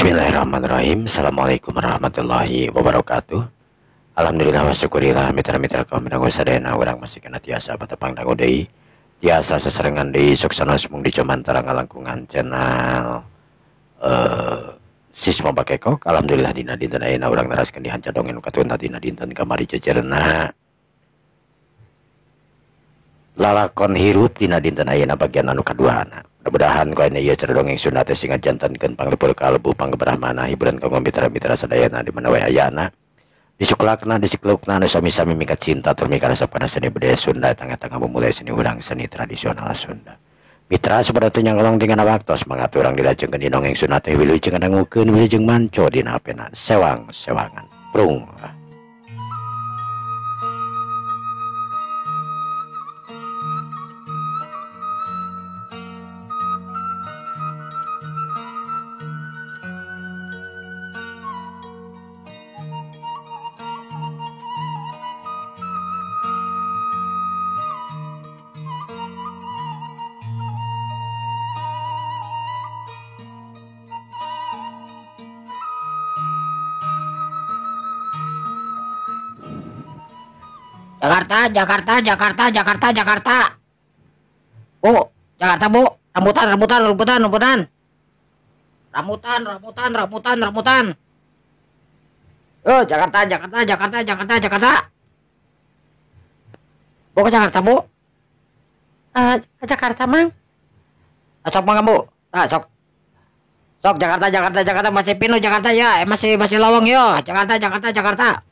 Bismillahirrahmanirrahim. Assalamualaikum warahmatullahi wabarakatuh. Alhamdulillah wa syukurillah mitra-mitra kaum minangku sadayana urang masih kena tiasa patepang dangu deui. Tiasa seserengan deui suksana semung di comantara ngalangkungan channel Sisma Bakekok. Alhamdulillah dina dinten ayeuna urang naraskeun dihanca dongeng katuna dina dinten kamari cecerna lalakon hirup dina dinten ayeuna bagian anu kaduana. Mudah-mudahan ku aya ieu cara dongeng Sunda teh sing ngajantankeun panglepur kalbu panggeberahmana hiburan kanggo mitra-mitra sadayana di mana wae ayana. Disuklakna disiklukna anu sami-sami mingkat cinta tur mika resep kana seni budaya Sunda tengah-tengah memulai seni urang seni tradisional Sunda. Mitra saperti nyangkolong tinggal waktu semangat urang dilajengkeun di dongeng Sunda teh wilujeng ngadangukeun wilujeng manco dina apena sewang-sewangan. Prung. Jakarta. Bu, Jakarta, Bu. Rambutan. Oh, Jakarta. Bu ke Jakarta, Bu. Ke Jakarta, Mang. Sok Mang, Bu. Sok. Sok Jakarta masih pinu Jakarta ya. Masih lowong yo. Jakarta.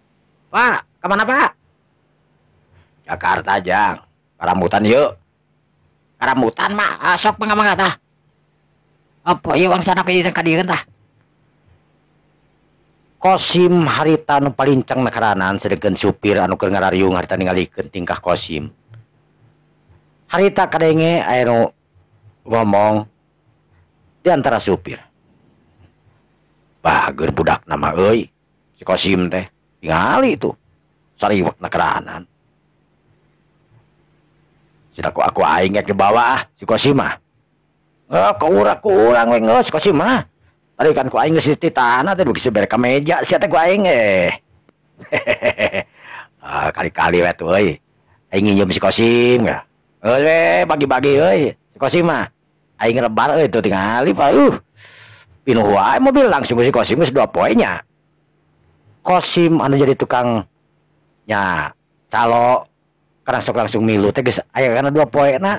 Pak, kemana, Pak? Jakarta jang. Rambutan yuk. Rambutan mah sok mangga tah. Apa ieu wang sana ka dieu tah. Kosim harita anu palincang nakaranan sedengkeun supir anu keur ngarariung harita ningalikeun tingkah Kosim. Harita kadenge aya nu ngomong di antara supir. Bager budak nama euy. Si Kosim teh tingali itu. Sariwak nakaranan. Sudah aku aing ke bawah si Kosim mah. Ku urang we si Kosim mah. Tadi kan ku aing geus di tanah teh geus bere ka meja sia teh ku aing kali-kali we tuh euy. Aing nginjem si Kosim ya. We bagi-bagi euy si Kosim mah. Aing rebar euy tuh tingali Pak. Pinuh wae mobil langsung si Kosim geus 2 poe nya. Kosim anu jadi tukang nya calo langsung milu teh geus aya kana 2 poena.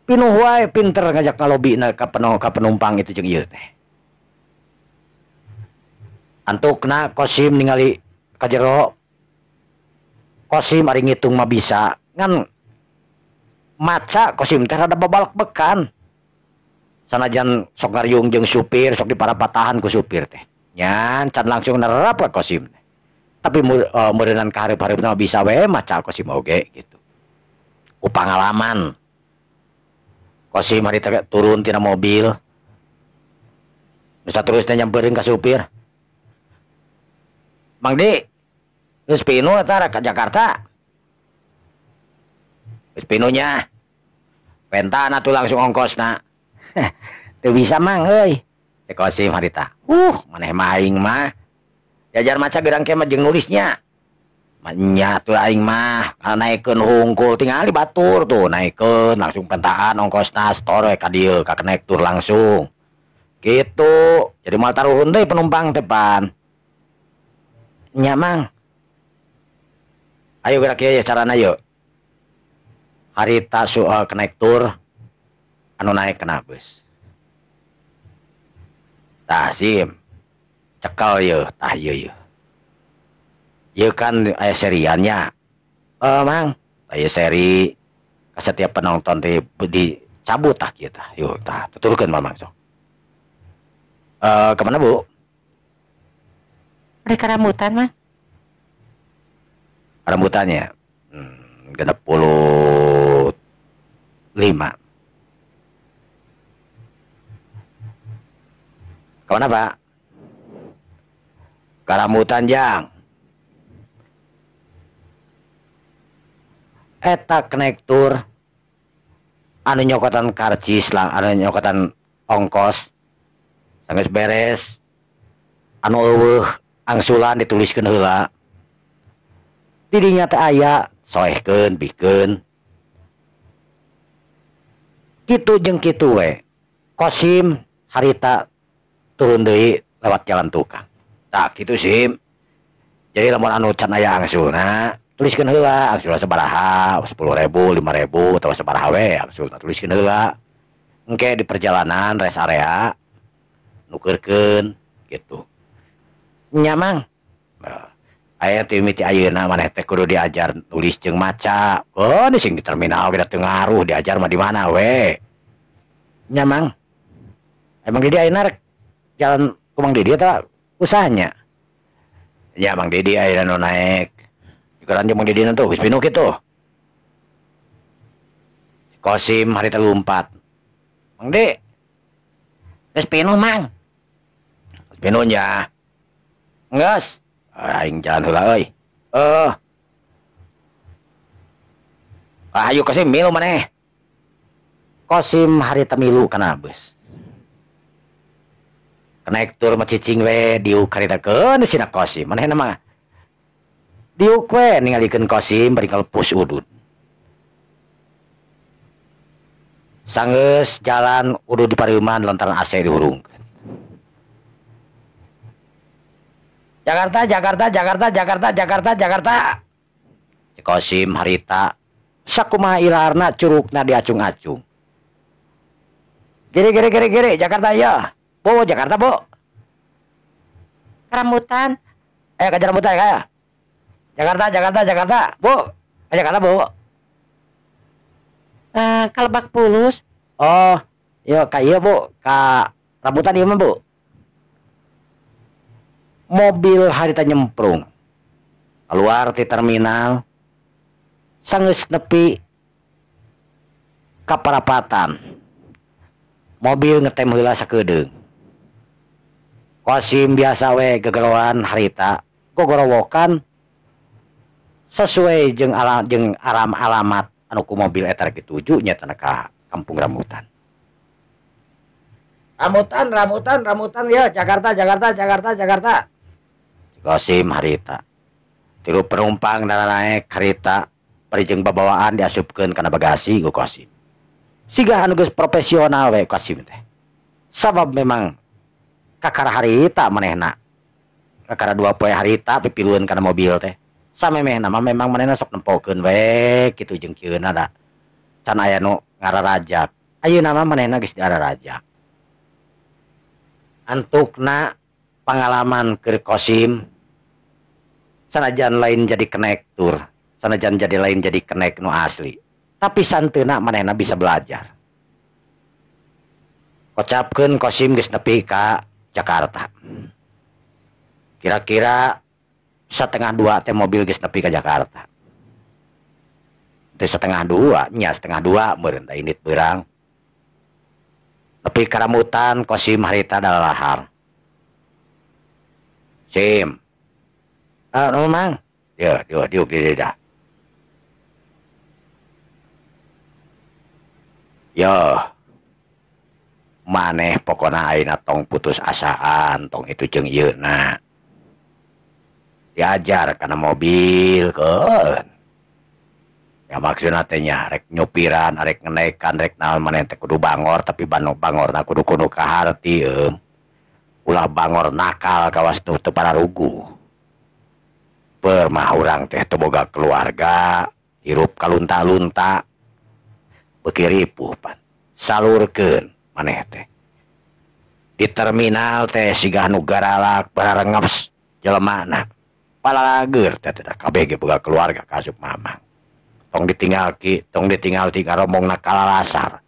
Pinuh wae pinter ngajak ngalobina ka penumpang itu jeung ieu teh. Antukna Kosim ningali ka jero. Kosim ari ngitung mah bisa. Ngan maca Kosim teh rada babalak-bekan. Sanajan sok ngariung jeung supir, sok diparapatahan ku supir teh. Nyan can langsung nerap ka Kosim teh. Tapi meureunnan ka hareup-hareupna bisa we maca Kosim oge gitu. Ku pangalaman. Kosim harita turun tina mobil. Bisa terus nyamperin ka supir. Mang Di, geus pinu eta ka Jakarta. Geus pinunya. Pentana tuh langsung ongkosna. Teu bisa Mang euy. Si Kosim harita. Maneh maing mah. Jajar maca gerang ke mah jeung nulisnya. Nya tuh aing mah naikeun hungkul tingali batur tuh naikeun langsung pentaan ongkosna store ka dieu ka konektor langsung. Gitu. Jadi moal taruhun deui penumpang teh pan. Nya Mang. Ayo gerak ieu carana yeuh. Harita konektor anu naik kana beus. Tah sim. Cekal yeuh, tah ieu. Ieu kan aya seriannya. Mang, aya seri ka setiap penonton teh dicabut tah kieu tah. Yuk tah, tuturkeun Mamang sok. Kemana Bu? Ada rambutan, Mang. Rambutannya 65. Kemana Pak? Rambutan jang. Eta konektor anu nyokotan karcis lang anu nyokotan ongkos Sanggeus beres anu eueuh angsulan dituliskeun heula. Di dinya teh aya soehkeun pikeun. Kitu jeung kitu we. Kosim harita turun deui lewat jalan tukang. Tak kitu Sim. Jadi lamun anu can aya angsulna tuliskeun heula angsulna sabaraha 10.000 5.000 atawa sabaraha we angsulna tuliskeun heula. Engke di perjalanan rest area nukeurkeun gitu. Nya mang. Aya teh miti ayeuna maneh teh kudu diajar nulis jeung maca. Keun sing di terminal ge teu ngaruh diajar mah di mana we. Nya mang. Emang Didi ayeuna rek jalan ku Mang Didi eta usahanya. Ya Mang Didi ayeuna nu naek. Ikuran jeung Mang Didi tuh geus pinu kitu. Kosim harita lumpat. Mang Di. Geus pinu Mang. Geus pinu nya. Geus. Aing jalan heula euy. Ayo Kosim milu maneh. Kosim harita milu kana beus. Konektor mah cicing we diuk haritakeun sina Kosim. Manehna mah diuk we ningalikeun Kosim bari kalepus udud. Sanggeus jalan udud di pareuman lantaran AC dihurungkeun. Jakarta, Jakarta, Jakarta, Jakarta, Jakarta, Jakarta. Cek Kosim harita sakumaha ilaharna curugna diacung-acung. Gere, Jakarta ya. Bu, Jakarta, Bu. Kerambutan. Ke Rambutan ya. Jakarta, Jakarta, Jakarta. Bu. Jakarta, Bu. Ka Lebak Bulus. Oh, iya ka ieu, Bu. Ka Rambutan ieu mah, Bu. Mobil harita nyemprung. Keluar ti terminal. Sanggeus nepi ka parapatan. Mobil ngetem heula sakeudeung. Kosim biasa we gegeroan harita gogorowokan sesuai jeung alamat anu ku mobil eta rek dituju nya teh ka Kampung Rambutan. Rambutan ya Jakarta. Kosim harita. Tilu penumpang dana naek harita bari jeung babawaan diasupkeun kana bagasi ku Kosim. Siga anu geus profesional we Kosim teh. Sabab memang kakara harita manehna. Kakara 2 poe harita pipilueun kana mobil teh. Samemehna mah memang manehna sok nempokeun we kitu jeung kieuna da. Can aya nu ngararajak. Ayeuna mah manehna geus diararajak. Antukna pengalaman keur Kosim sanajan lain jadi konektor, sanajan jadi lain jadi kenek nu asli. Tapi santeuna manehna bisa belajar. Kocapkeun Kosim geus nepi ka Jakarta. Kira-kira 1:30 teh mobil geus nepi ka Jakarta. Teh 1:30 nya 1:30 meureun teh indit beurang. Nepi ka Rambutan Kosim harita dalahar. Sim. Mang. Diuk di lidah. Yo. Maneh pokona ayeuna tong putus asaan tong itu jeung ieuna. Diajar kana mobil keun. Ya maksudna teh nya rek nyupiran, rek ngenekan, rek naon maneh teh kudu bangor tapi bangorna kudu kaharti ulah bangor nakal kawas teu pararugu. Mah urang teh teu boga keluarga, hirup kalunta-lunta. Beuki ripuh pan. Salurkeun maneh teh. Di terminal teh siga nu garalak bararengeps jelemana. Palalager teh kabeh ge boga keluarga kasup mamang. Tong ditinggal ti karomongna kalalasar.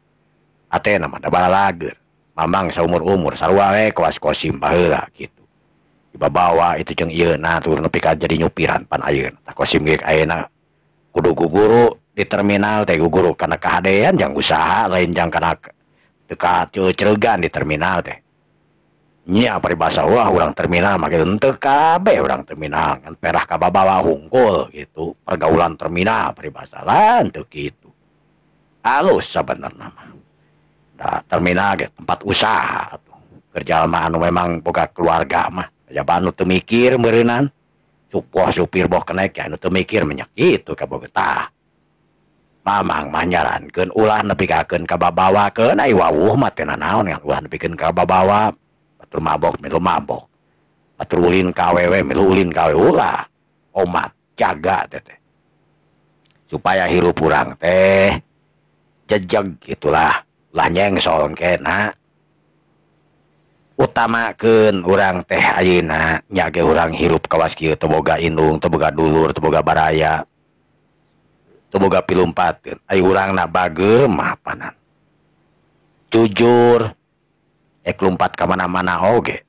Atena mah da balalager. Mamang saumur-umur sarua we kawas Kosim baheula kitu. Dibawa itu jeung ieuna turun nepi ka jadi nyupiran pan ayeuna. Tah Kosim ge ayeuna kudu guguru di terminal teh guguru kana kahadean jang usaha lain jang kana teu ka ceuceugan di terminal teh. Nya paribasa urang terminal mah kitu teu kabeh urang terminal kan perah ka babawa hungkul gitu. Pergaulan terminal paribasa lan teu kitu. Halus sabenerna mah. Da terminal ge tempat usaha tuh. kerja mah anu memang boga keluarga mah aja anu teu mikir meureunnan supir boh kenek ya anu teu mikir menyak kitu ka boga tah mamang manyarankeun ulah nepikakeun ka babawakeun ai wawuh mah teu naon yang ulah nepikeun ka babawa batur mabok milu mabok batur ulin ka awewe milu ulin ka awewe ulah omat jaga teh supaya hirup urang teh jejeg gitulah ulah nyengsol kena utamakeun urang teh ayeuna nya ge urang hirup kawas kieu teu boga indung teu boga dulur teu boga baraya teu boga pilumpateun ai urangna bageum mah panan jujur lumpat ka mana-mana oge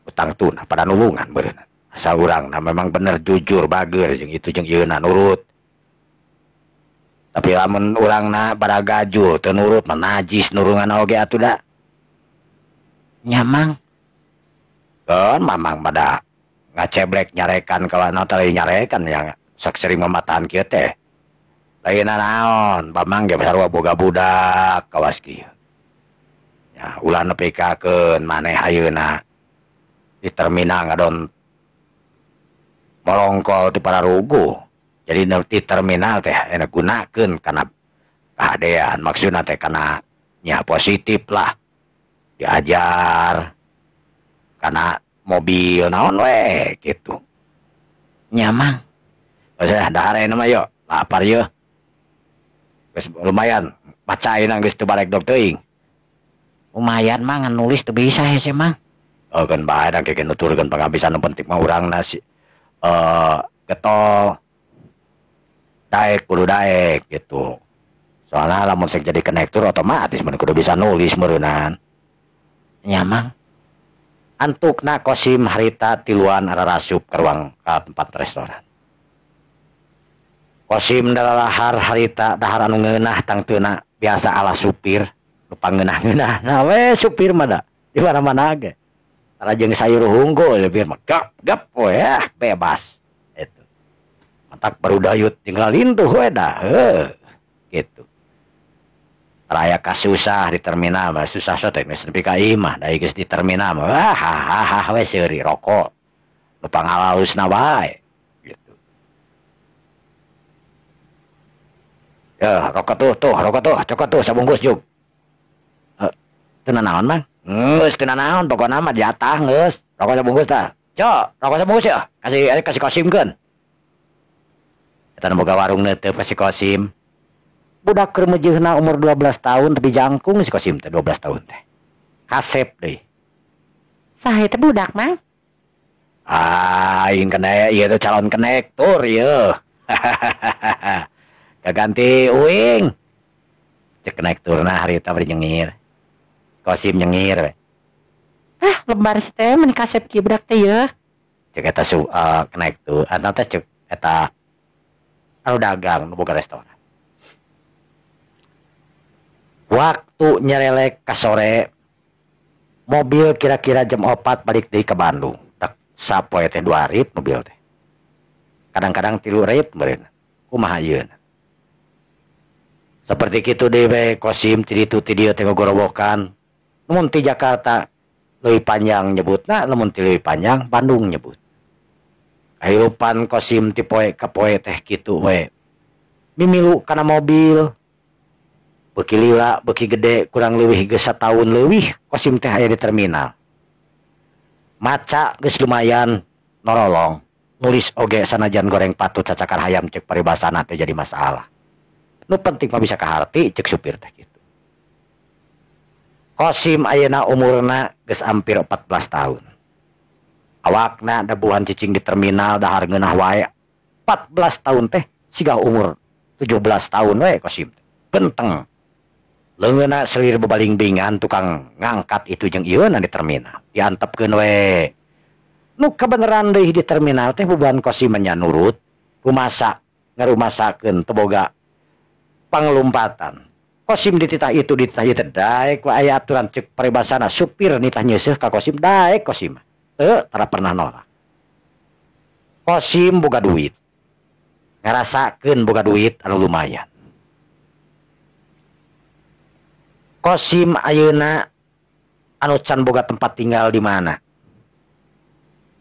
utang tuna pada nulungan beureunan asal urangna memang bener jujur bageur jeung itu jeung ieuna nurut tapi lamun urangna pada gajul teu nurut mah najis nurungan oge atuh da Nyamang. kan mamang pada ngaceblek nyarekan kawan tadi nyarekan yang sering mematahan kieu teh lain naon mamang ge sarua boga budak kawas kieu ya ulah nepikakeun maneh ayeuna di terminal ngadon molongkol ti Pararugu jadi di terminal teh enak gunakeun kana kahadean maksudna teh kana nya positif lah diajar karena mobil naon we gitu Nyamang. usah dahar euna mah yo lapar yo geus lumayan macaina geus teu barek dog teuing Lumayan mah ngan nulis teu bisa hese mang. oh kan bae da keke nuturkeun pangabisan nu penting mah urangna si getol daek kudu daek gitu soalnya lamun sek jadi konektor otomatis mun kudu bisa nulis meureunan Nyamang. antukna Kosim harita tiluan ararasup ke ruang ka tempat restoran Kosim dalahar harita dahar anu ngeunah tangteuna biasa ala supir nu pangeunah-ngeunah nah we supir mah da di mana-mana ge jeung sayur hunggul supir mah gap we ya bebas itu matak barudayut jeung lalintuh we da gitu raya kasusah di terminal mah susah sote geus nepi ka imah da geus di terminal mah hahaha we seuri rokok nu pangalausna bae gitu ya rokok tuh cokot tuh sabungkus jug teu naon mang geus teu naon pokona mah di atah geus rokok sabungkus tah cok rokok sabungkus ya kasih Kosimkeun eta boga warung teu kasih Kosim budak keur meujeuhna umur 12 tahun tapi jangkung si Kosim teh 12 tahun teh kasep deui Saha teh budak mang? aing kena ieu teh calon konektor ieu kaganti uing cek konektorna harita bari nyengir Kosim nyengir we Lembar teh mun kasep kieu budak teh yeuh. cek eta konektor eta teh cek eta anu dagang nu boga restoran waktu nyerelek ka sore mobil kira-kira jam 4 balik deui ke Bandung dak sapoe teh 2 rit mobil teh kadang-kadang 3 rit meureun kumaha ieuna seperti kitu deui we Kosim ti ditu ti dieu teh ngogorowokan lamun ti Jakarta leuwih panjang nyebutna lamun ti leuwih panjang Bandung nyebut kahirupan Kosim ti poe ka poe teh kitu we mimilu kana mobil beuki lila beuki gede kurang leuwih geus sataun leuwih Kosim teh aya di terminal maca geus lumayan norolong nulis oge sanajan goreng patut cacakar hayam cek paribasana teh jadi masalah nu penting mah bisa kaharti cek supir teh kitu Kosim ayeuna umurna geus hampir 14 tahun awakna dabuhan cicing di terminal dahar ngeunah wae 14 tahun teh siga umur 17 tahun we Kosim benteng leungeuna selir bebaling-bingan tukang ngangkat itu jeung ieuna di terminal diantepkeun we nu kabeneran deui di terminal teh beban Kosim nya nurut rumasa ngarumasakeun teu boga pangelumpatan Kosim dititah itu daek we aya aturan cek paribasana supir nitah nyeuseuh ka Kosim daek Kosim teu tara pernah nolak Kosim boga duit ngarasakeun boga duit anu lumayan Kosim ayeuna anu can boga tempat tinggal di mana.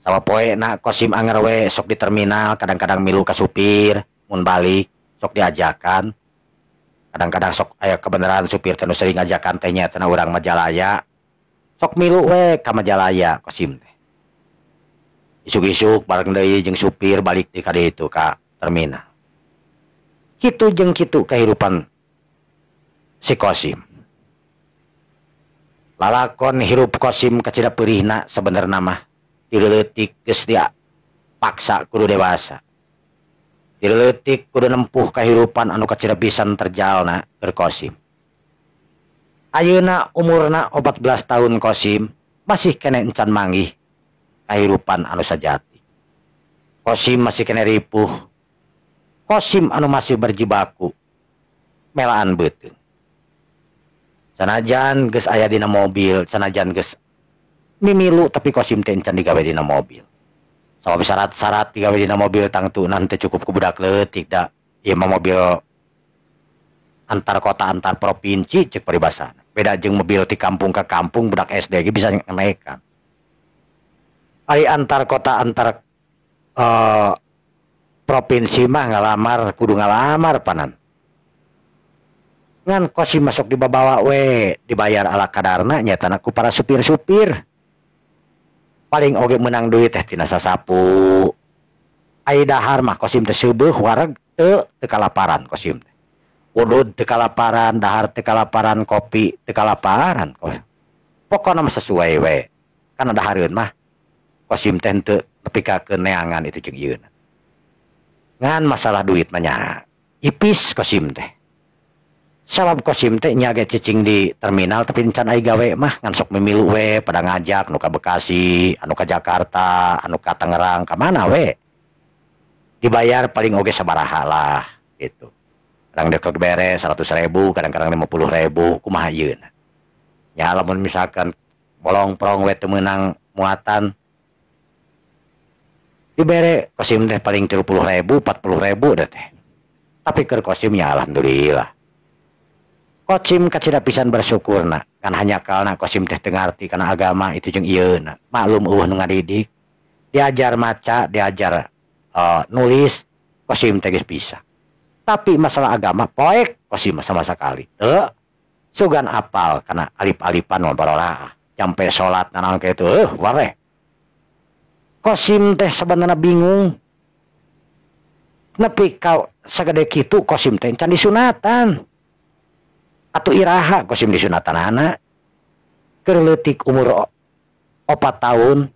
Sawa poe na Kosim anger we sok di terminal, kadang-kadang milu ka supir, mun balik sok diajakan. Kadang-kadang sok aya kebenaran supir teh sering ngajakan teh nya teh urang Majalaya. Sok milu we ka Majalaya Kosim teh. Isuk-isuk bareng deui jeung supir balik di kade itu ka terminal. Kitu jeung kitu kehidupan si Kosim. Lalakon hirup Kosim kacida peurihna sebenarna mah dileutik geus dia paksa kudu dewasa. Dileutik kudu nempuh kahirupan anu kacida pisan terjalna keur Kosim. Ayeuna umurna 14 tahun Kosim masih kene encan manggih kahirupan anu sajati. Kosim masih kene ripuh. Kosim anu masih berjibaku melaan beuteung. Sanajan geus aya dina mobil, sanajan geus mimilu tapi Kosim teh encan digawe dina mobil. Sabab syarat-syarat digawe dina mobil tangtunan teh cukup ku budak leutik da. Ieu mah mobil antar kota antar provinsi ceuk paribasana. Beda jeung mobil ti kampung ke kampung budak SD ge bisa naekan. Ari antar kota antar provinsi mah ngalamar kudu ngalamar panan. Ngan Kosim masuk dibawa we dibayar ala kadarna nyatana ku para supir-supir. Paling oge menang duit teh tina sasapu. Ai dahar mah Kosim teh seubeuh wareg teu kalaparan Kosim teh. Udud teu kalaparan, dahar teu kalaparan, kopi teu kalaparan. Pokona mah sesuai we. Kana dahareun mah Kosim teh teu nepi ka keneangan itu jeung ieuna. Ngan masalah duit mah nya ipis Kosim teh. Sabab Kosim teh nya ge cicing di terminal tapi encan aya gawe mah ngan sok mimilu we pada ngajak anu ka Bekasi, anu ka Jakarta, anu ka Tangerang, ka mana we. Dibayar paling oge sabaraha lah gitu. Kadang deket beres 100.000, kadang-kadang 50.000, kumaha ieuna. Nya lamun misalkan bolong-prong we teu meunang muatan dibere Kosim teh paling 30.000, 40.000 dah teh. Tapi keur Kosim nya alhamdulillah. Kosim kacida pisan bersyukurna kan hanya kalna Kosim teh teu ngarti kana agama itu jeung ieuna. Maklum eueuh nu ngadidik, diajar maca, diajar nulis, Kosim teh geus bisa. Tapi masalah agama poek Kosim sama sekali. Sugan apal kana alip-alipan mah barolah. Sampai salat nanaon kitu wareh. Kosim teh sebenarnya bingung. Nepi ka sagede kitu Kosim teh can disunatan. Atuh iraha Kosim disunatanana. Keur leutik umur 4 tahun.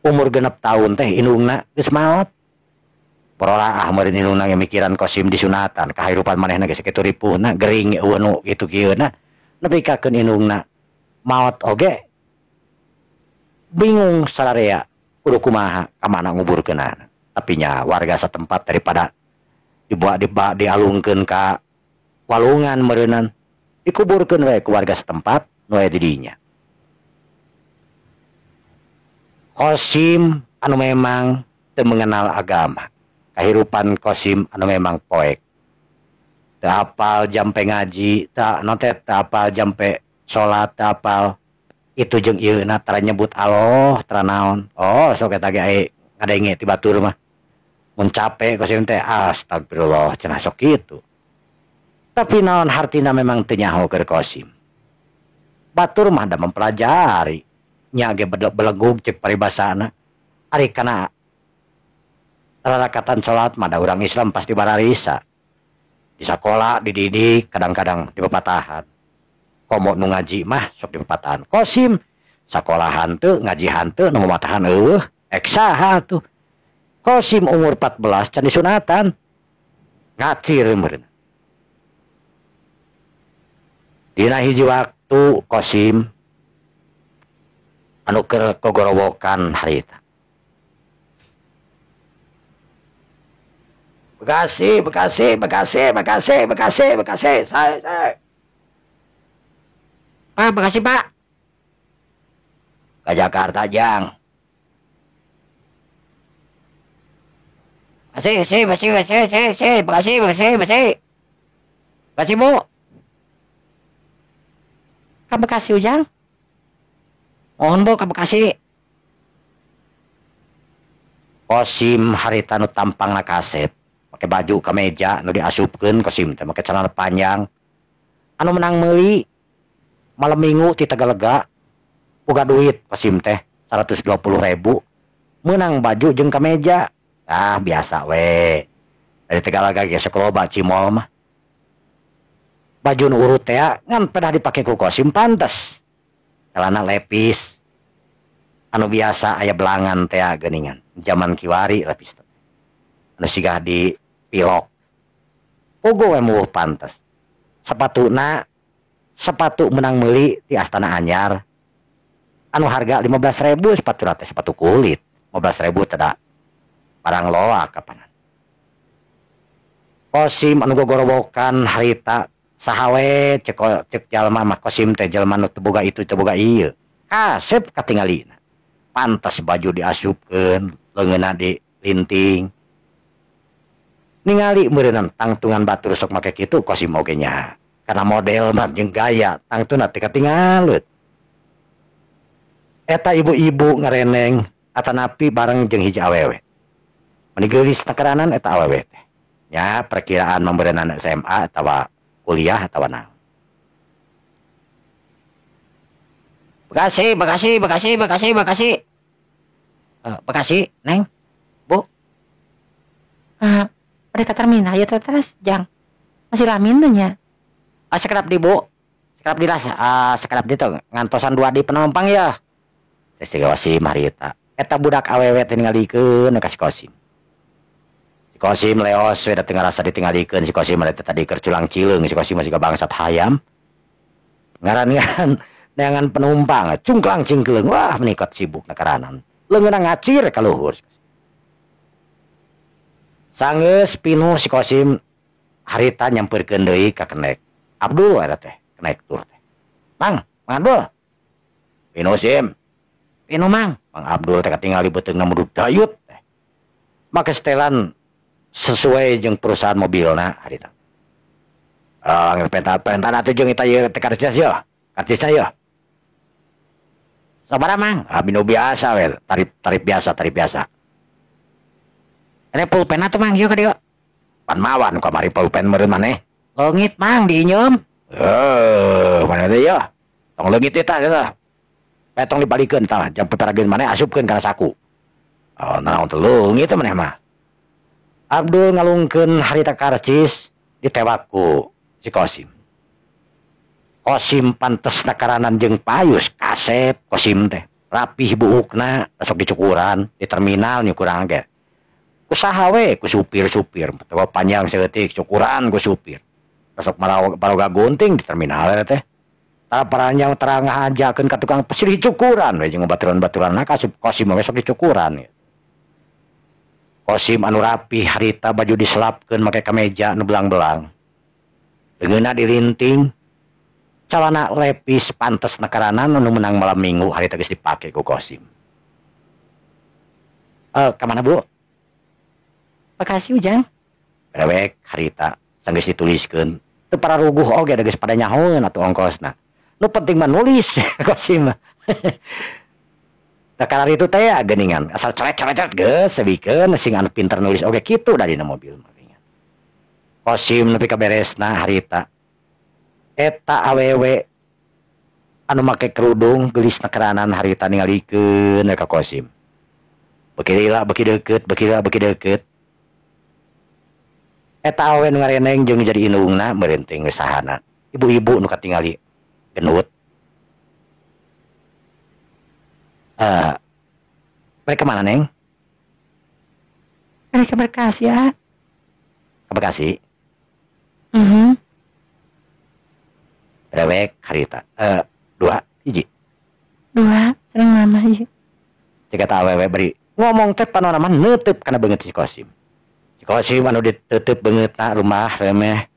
Umur 6 tahun teh indungna geus maot. Barolah meureun indungna mikiran Kosim disunatan. Kahirupan manehna geus kitu ripuhna, gering eueuh nu kitu kieuna. Nepi ka keun indungna maot oge. Bingung sararea kudu kumaha ka mana nguburkeunana. Tapi nya warga satempat daripada dialungkeun ka walungan meureunan dikuburkeun we ku warga setempat nu aya di dinya. Kosim anu memang teu mengenal agama. Kahirupan Kosim anu memang poek. Teu apal jampe ngaji, teu apal jampe salat, teu apal itu jeung ieuna tara nyebut Allah, tara naon. Oh, sok eta ge ngadenge ti batur mah. Mun capek Kosim teh astagfirullah cenah sok kitu. Tapi naon hartina memang teu nyaho keur Kosim. Batur mah da mempelajari. Nya ge belegug ceuk paribasana. Ari kana rakatan salat mah da urang Islam pasti bararisa. Di sakola dididik, kadang-kadang di pepatahan. Komo nu ngaji mah sok di pepatahan. Kosim sakolahan teu, ngajihan teu, nu mamatahan eueuh, eksaha tuh. Kosim umur 14 can disunatan. Ngacir meureun. Dina hiji waktu Kosim anu keur kogorowokan harita. Bekasi. Saya. Pak, Bekasi, Pak. Ke Jakarta, Jang. Bekasi. Bekasi, Bu. Ka Bekasi, Ujang? Mohon Bu ka Bekasi. Kosim harita nu tampang na kasep pakai baju kemeja nu diasupkeun Kosim teh make celana panjang anu menang meuli malam minggu ti Tegalega boga duit Kosim teh 120.000 menang baju jeung kemeja biasa we dari Tegalega ge sok loba cimol mah baju nu urut teh ngan pernah dipake ku Kosim pantes celana lepis anu biasa aya belangan teh geuningan zaman kiwari lepis teh anu sigah di pilok pogo we mueuh pantes sepatu menang meuli di Astana Anyar anu harga 15.000 sepatu teh sepatu kulit 15.000 teh da barang loak kapanan Kosim anu gogorobokan harita sahawe cek jalma mah Kosim teh jalma nu teu boga itu teu boga ieu kasep katingalina pantas baju diasupkeun leungeunna dilinting ningali meureunna tangtungan batur sok make kitu Kosim oge nya karena model mah jeung gaya tangtuna teh katingaleut eta ibu-ibu ngareneng atanapi bareng jeung hiji awewe meni geulis nakaranan eta awewe teh nya perkiraan membeureunana SMA atawa kuliah atawa naon Bekasi. Bekasi, Neng. Bu. Mereka terminal ya terus jang. Masih lamin tuh nya. Sekedap di Bu. Sekedap di rasa. Sekedap di tuh ngantosan 2 di penumpang ya. Tes Kosim harita. Eta budak awewe teh ningalikeun ka si Kosim. Si Kosim leos we da teu ngarasa ditingalikeun si Kosim teh tadi keur culang cileung si Kosim masih bangsat hayam. Ngaran neangan penumpang cungklang cingkleung wah menikot sibuk nakaranan leungeunna ngacir ka luhur sanggeus pinuh si Kosim harita nyampeurkeun deui ka kenek Abdul eta teh kenek tur teh Mang Abdul pinuh Sim pinuh Mang Abdul teh katingali beuteungna mudut dayut teh make setelan sesuai jeung perusahaan mobilna harita penta teh jeung eta ieu teh karcis ya karcisna ya sabaraha Mang? Binu biasa we, tarif biasa. Ini pulpen atuh Mang, yeuh ka dieu. Pan mawan kamari pulpen meureun maneh. Leungit Mang diinyum. Mana teh ya? Tong leungit eta cenah. Tong dibalikeun tah, jam peperageun maneh asupkeun kana saku. Naon teh leungit teh maneh mah. Abdul ngalungkeun harita karcis ditewak ku si Kosim. Kosim pantes nakaranan jeung payus kasep Kosim teh rapih buukna sok dicukuran di terminal nyukuran ge ku saha we ku supir tawa panjang saeutik cukuran ku supir sok maroga gunting di terminal teh paranjang terang ngahajakeun ka tukang pesir cukuran we jeung baturan-baturanna kasep Kosim we sok dicukuran Kosim anu rapih harita baju diselapkeun make kameja nu belang-belang leungeunna dilinting celana lepis pantes nakaranan anu menang malam minggu harita geus dipake ku Kosim. Ka mana Bu? Bekasi ujang. Rewek harita sanggeus dituliskeun. Teu pararuguh oge da geus pada nyahoeun atuh ongkosna. Nu penting mah nulis Kosim. Da kalar itu teh geuningan asal coret-coret geus sabikeun sing anu pinter nulis oge kitu da dina mobil mah. Kosim nepi ka beresna harita eta awewe anu make kerudung gelis nakaranan harita ningalikeun ka Kosim beki deukeut eta awewe nu ngareneng jeung jadi indungna merenteng sahana ibu-ibu nu katingali genut mereka mana Neng? Mereka Bekasi ya. Ke Bekasi? Rewek harita 2 hiji 2 seneng mama ieu cek eta awewe bari ngomong teh panorama neuteub kana beungeut si Kosim anu diteuteub beungeutna rumah remeh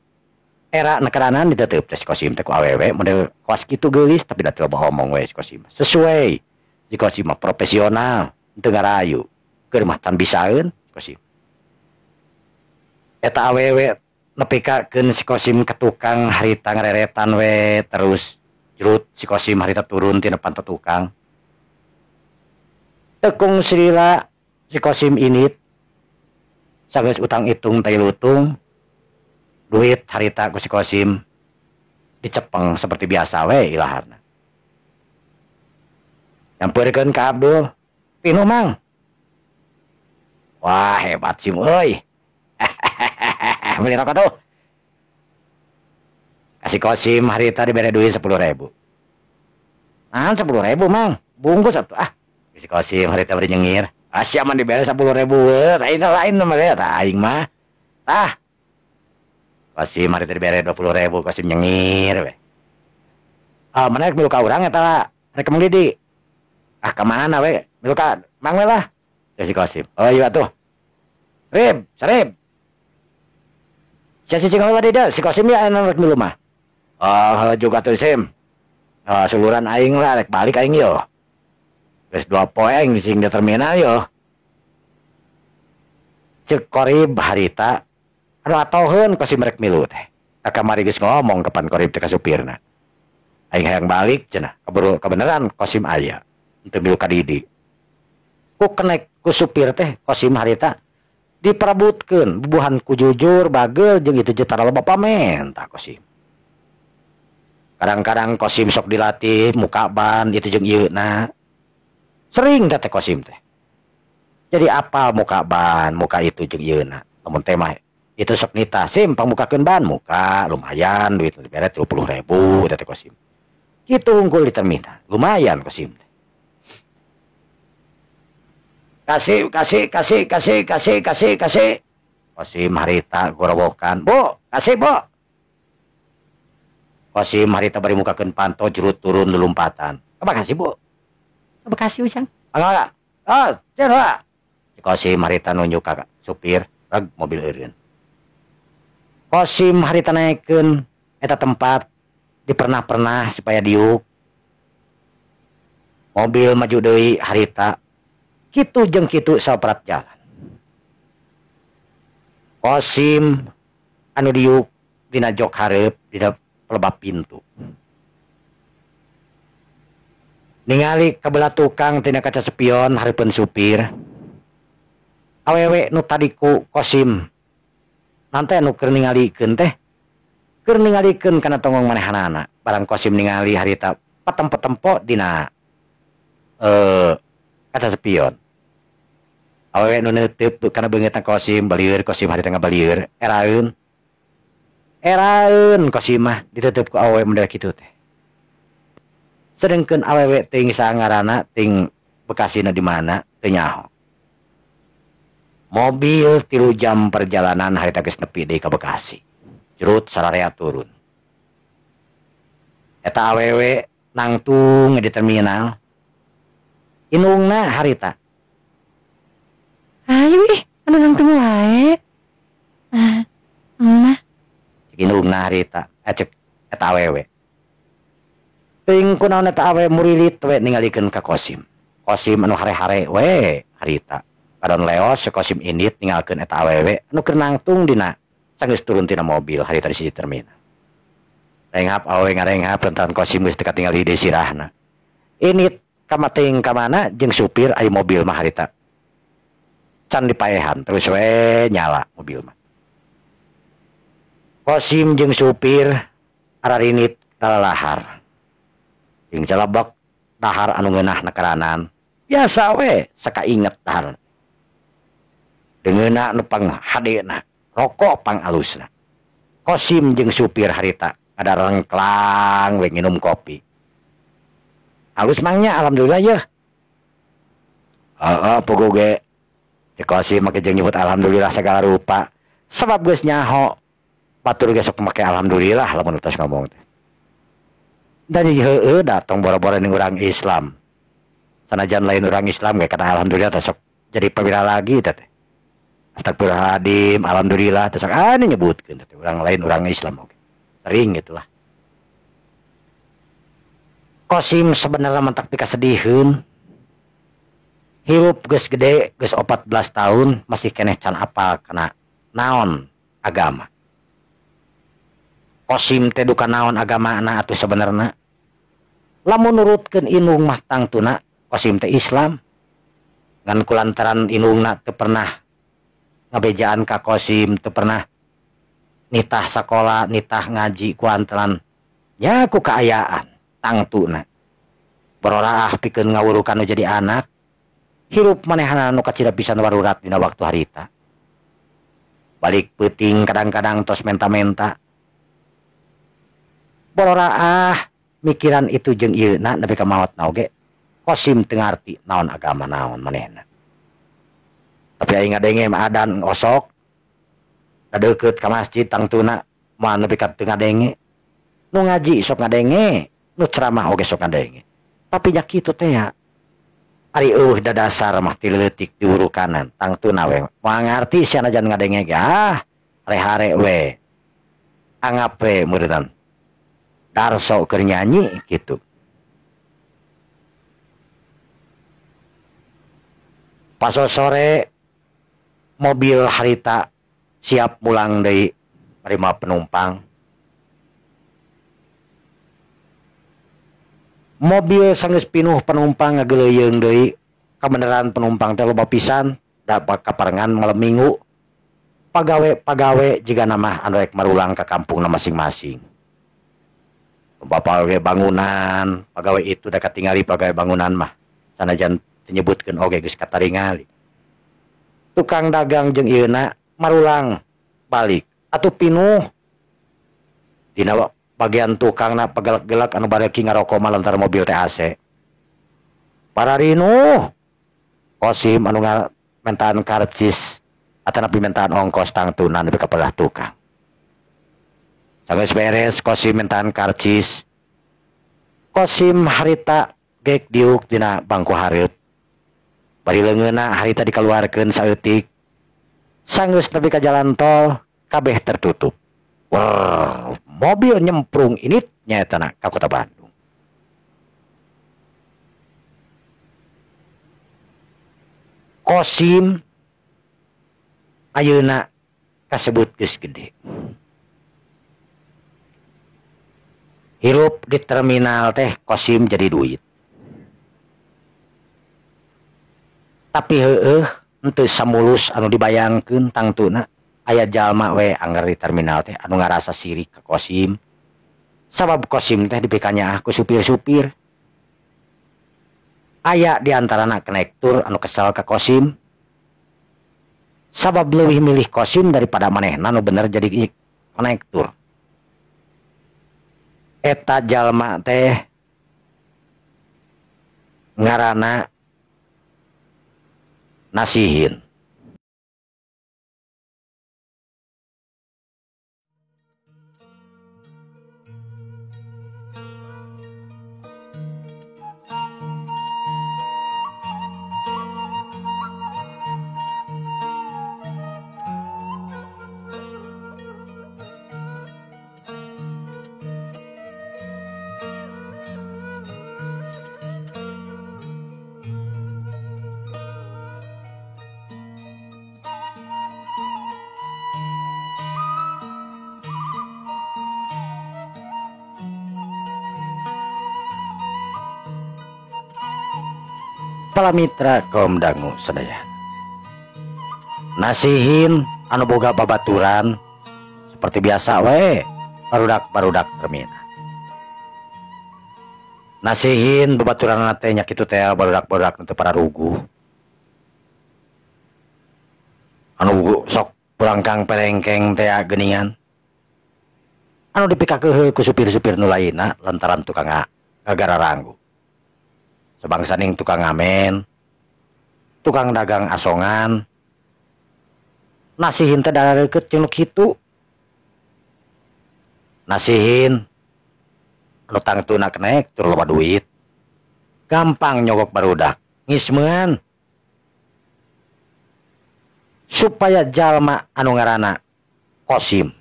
era nakaranan diteuteub teh si Kosim teh ku awewe model kos kitu geulis tapi da teu loba omong we si Kosim sesuai si Kosim mah profesional teu ngarayu keur mah tan bisaeun Kosim eta awewe nepikakeun si Kosim ke tukang harita ngareretan we terus jerut si Kosim harita turun ti depan tukang tekung Srila si Kosim init sageus utang itung tai lutung duit harita ku si Kosim dicepeng seperti biasa we ilaharna nyampeurkeun ka Abdul pinu mang wah hebat sim euy beli rokok tuh kasih Kosim harita dibere duit 10.000 10.000 mang bungkus atuh si Kosim harita beri nyengir Asya mah dibere 10.000 lain mah aing mah Kosim harita dibere 20.000 Kosim nyengir we mana milu ka urang eta rek menggidi kemana we milu ka mang we lah si Kosim oh iya tuh Rib sarib si cicing heula deui si Kosim ya anu rek milu mah juga tuh Sim suluran aing lah rek balik aing yo geus 2 poe aing sing di terminal yo cek Korib harita anu atoheun Kosim rek milu teh kamari geus ngomong kapan Korib teh ka supirna aing hayang balik cenah kaburu kebenaran Kosim aya teu milu ka Didi ku kenek ku supir teh Kosim harita diperebutkeun bubuhan ku jujur bagel jeung itu jetara loba pamen tah Kosim kadang-kadang Kosim sok dilatih muka ban itu jeung ieuna sering teh Kosim teh jadi apal muka ban muka itu jeung ieuna lamun teh mah itu sok nita Sim pangmukakeun ban muka lumayan duit dibere 30.000 teh Kosim kitu unggul di terminal lumayan Kosim teh kasih Kosim harita gorowokan Bu kasih Bu Kosim harita bari mukakeun panto jurut turun lulumpatan makasih Bu Bekasi Ujang. enggak cenah Kosim harita nunjuk ka supir reg mobil eureun Kosim harita naikkeun eta tempat dipernah-pernah supaya diuk mobil maju deui harita kitu jeung kitu saprat jalan Kosim anu diuk dina jok hareup dina pelebab pintu ningali kabelah tukang tina kaca spion hareupeun supir awewe nu tadi ku Kosim nanti anu keur ningalikeun teh keur ningalikeun kana tongong manehanana barang Kosim ningali harita patempo-tempo dina kaca spion awewe nu neuteup kana beungeutna Kosim balieur Kosim harita ngabalieur eraeun Kosim mah diteutup ku awewe model kitu teh sedengkeun awewe teuing sangarana teuing Bekasina di mana teu nyaho mobil 3 jam perjalanan harita geus nepi deui ka Bekasi jurut sararea turun eta awewe nangtung di terminal inungna harita Ayo ih, anu nangtung wae. Mah. Inungna harita cek eta awewe teuing kunaon eta awewe murilit we ningalikeun ka Kosim anu hare-hare we harita kadon leos si Kosim indit ningalkeun eta awewe anu keur nangtung dina sanggeus turun tina mobil harita di sisi terminal renghap awewe ngarenghap lantaran Kosim geus teu katinggal di sirahna indit kamateuing ka mana jeung supir aya mobil mah harita can dipaehan terus we nyala mobil mah Kosim jeung supir ararinit dalalahar jeung jalabak dahar anu ngeunah nakaranan biasa we sakainget dahar deungeuna nu pang hadena rokok pang alusna Kosim jeung supir harita ada rengklang we nginum kopi alus mangnya alhamdulillah ya pogo ge cek Kosim make jeung nyebut alhamdulillah segala rupa sebab geus nyaho batur ge sok make alhamdulillah lamun tos ngomong teh dari heueuh datang boro-boro ning urang Islam sanajan lain urang Islam ge kana alhamdulillah teh sok jadi perwira lagi teh astagfirullahaladzim alhamdulillah teh sok nyebutkeun teh urang lain urang Islam oge sering gitulah Kosim sebenarnya mentak pika sedihun hirup geus gede geus 14 tahun masih keneh can apal kana naon agama Kosim teh duka naon agamana atuh sebenarnya lamun nurutkeun inung mah tangtuna Kosim teh Islam ngan kulantaran inungna teu pernah ngabejaan ka Kosim, teu pernah nitah sakola, nitah ngaji kulantaran nya ku kaayaan tangtuna bororaah pikeun ngawurukan nu jadi anak hirup manehna nu kacida pisan warurat dina waktu harita balik peuting kadang-kadang tos menta-menta bororaah mikiran itu jeung ieuna nepi ka maotna oge Kosim teu ngarti naon agama naon manehna. Tapi aing ngadenge mah adan osok da deukeut ka masjid tangtuna moal nepi ka teu ngadenge. Nu ngaji sok ngadenge, nu ceramah oge sok ngadenge. Tapi nya kitu teh ya. Ari eueuh da dasar mah ti leutik di urukanan tangtuna we. Moal ngarti sia najan ngadenge ge rehare we. Anggap we meureun. Darso keur nyanyi kitu. Pas sore mobil harita siap pulang dari nerima penumpang. Mobil sanggeus pinuh penumpang ngageleyeung deui. Kabeneran penumpang teh loba pisan dapat kaparengan malam minggu. Pagawe jiga nama anu rek marulang ka kampungna masing-masing. Bapak bangunan, pagawe itu da katingali pagawe bangunan mah. Sanajan menyebutkan oge geus kataringali. Tukang dagang jeung ieuna marulang balik atuh pinuh dina bagian tukangna pagelak-gelak anu bareki ngaroko lantaran mobil teh AC. Pararinu Kosim anu mentaan karcis atanapi mentaan ongkos tangtuna nepi ka pelah tukang. Sanggeus beres Kosim mentaan karcis. Kosim harita gek diuk dina bangku hareup. Bari leungeunna harita dikaluarkeun saeutik. Sanggeus nepi ka jalan tol kabeh tertutup. Mobil nyemprung ini nyaetana ka kota Bandung. Kosim ayeuna kasebut geus gede. Hirup di terminal teh Kosim jadi duit. Tapi heueuh henteu samulus anu dibayangkeun tangtuna aya jalma we anggar di terminal teh anu ngarasa sirik ka Kosim. Sabab Kosim teh dipikanya ku supir-supir. Aya di antarana konektur anu kesal ka Kosim. Sabab leuwih milih Kosim daripada manehna nu bener jadi konektur. Eta jalma teh ngaranna Nasihin. Palamitra kaum dangu sadaya. Nasihin anu boga babaturan seperti biasa we barudak-barudak terminal. Nasihin babaturan teh nya kitu teh barudak-barudak teu para rugu. Anu sok purangkang perengkeng teh geuningan. Anu dipikakeun ku supir-supir nu lainna lantaran tukang gagara ranggu. Sebangsaning tukang ngamen, tukang dagang asongan, nasihin teh dareukeut jeung nu kitu. Nasihin anu tangtuna kenek tur loba duit. Gampang nyogok barudak, ngismeun. Supaya jalma anu ngaranna Kosim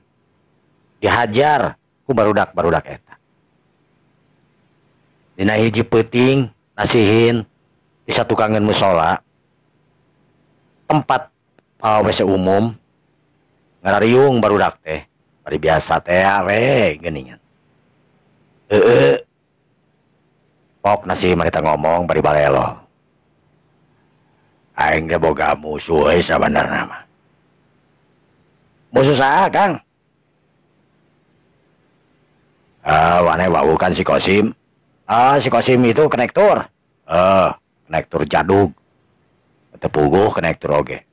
dihajar ku barudak-barudak eta. Dina hiji peuting nasihin di satu kangen musola tempat WC umum ngarariung barudak teh bari biasa teh we geuningan pok nasi marita ngomong bari balelo Aing teh boga musuh sebenarnya mah. Musuh saha, Kang? Waneh wau kan si Kosim. Si Kosim itu konektor. Konektor jadug. Tepuguh konektor oge.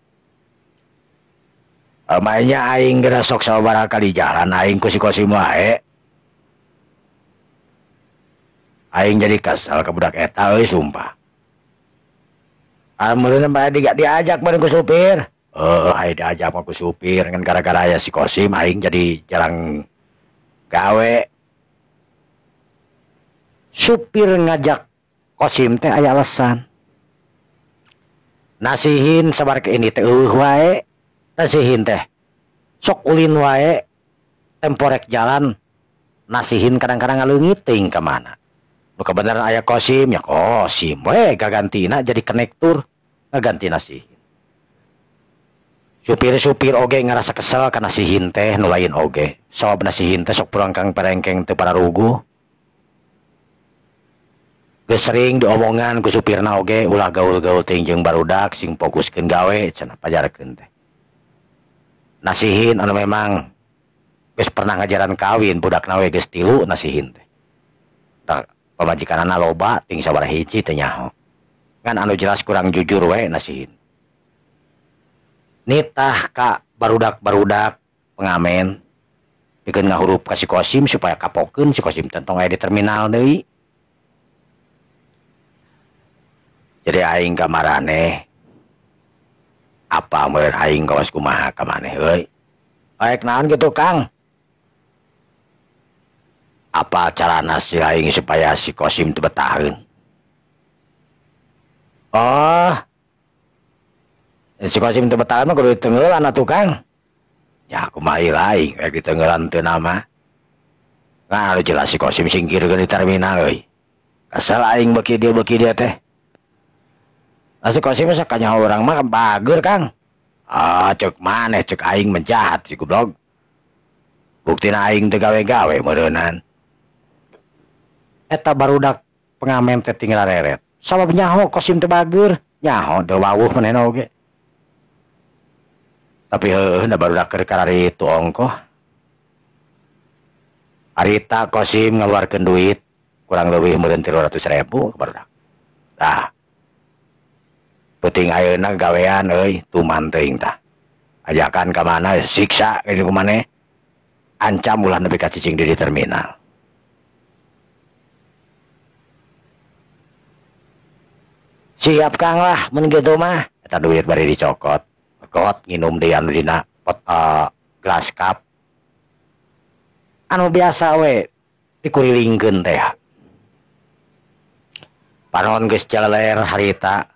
Mainnya aing geura sok sabaraha kali jalan aing ku si Kosim wae. Aing jadi kesel ke budak eta euy sumpah. Amun bae diajak bareng ku supir. Aing diajak ku supir ngan gara-gara aya si Kosim aing jadi jarang gawe. Supir ngajak Kosim teh aya alasan. Nasihin sabar ke ini teh wae. Nasihin teh. Sok ulin wae. Temporek jalan. Nasihin kadang-kadang ngaleungit teuing ka mana. Nu kebenaran aya Kosim ya Kosim we gagantina jadi konektor. Ngaganti nasihin. Supir-supir oge ngerasa kesel karena nasihin teh nu lain oge. Sabab nasihin teh sok purangkang perengkeng teu pararuguh. Geus sering diomongan ku supirna oge ulah gaul-gaul teuing jeung barudak sing fokuskeun gawe cenah pajarkeun teh. Nasihin anu memang geus pernah ngajaran kawin budakna we geus 3 nasihin teh. Da pamajikanana loba ting sabaraha hiji teh nyaho. Kan anu jelas kurang jujur we nasihin. Nitah ka barudak-barudak pengamen pikeun ngahurup ka si Kosim supaya kapokeun si Kosim tentong aya di terminal deui. Jadi aing ka marane apa meureun aing kawas kumaha ka maneh euy. Aek naon kitu Kang? Apa carana si aing supaya si Kosim teu betaheun? Si Kosim teu betaheun mah kudu ditenggeulan atuh Kang. Ya kumaha aing rek ditenggeulan teu nama. Nah, anu jelas si Kosim singkirkeun di terminal euy. Kasal aing beki dia teh. Si Kosim sakanya orang mah bager Kang. Cek maneh cek aing menjahat si goblok. Buktina aing teu gawe-gawe meureunan. Eta barudak pengamen teh tinggal reret. Sabab nyaho Kosim teu bager, nyaho teu wawuh manehna oge. Tapi da barudak keur karari itu ongkoh. Harita Kosim ngaluarkeun duit kurang leuwih meureun 300.000 ka barudak. Tah. Penting ayeuna gawean euy tuman teuing tah. Ajakan ka mana siksa kitu kumaneh. Ancam ulah nepi ka cicing di terminal. Siap Kang lah mun kitu mah. Eta duit bari dicokot. Got nginum deui anu dina gelas cup. Anu biasa we dikurilingkeun teh. Panon geus jaleler harita.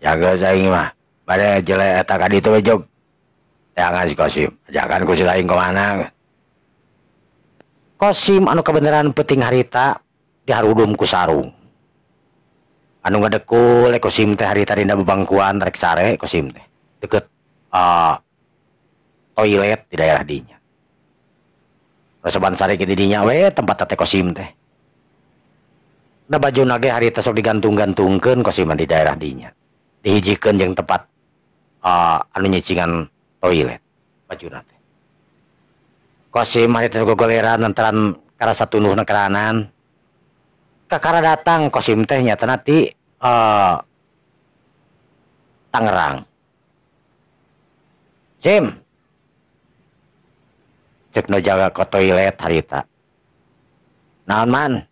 Jaga saing mah. Bade jelek eta ka ditu we jog. Jangan si Kosim. Ajakan ku si lain ke mana. Kosim anu kebenaran penting harita diharudum ku sarung. Anu ngadekul Kosim teh harita dina bebangkuan rek sare Kosim teh. Deket toilet di daerah dinya. Resoban sare ke dinya we tempat teh Kosim teh. Da bajuna ge harita sok digantung-gantungkeun Kosim di daerah dinya. Dihijikeun jeung tempat anu nyicingan toilet bajuna teh. Kosim harita gogoleran lantaran karasa tunduhna keranan. Kakara datang Kosim teh nyatana ti Tangerang. Sim. Cek nu jaga ke toilet harita. Naon man?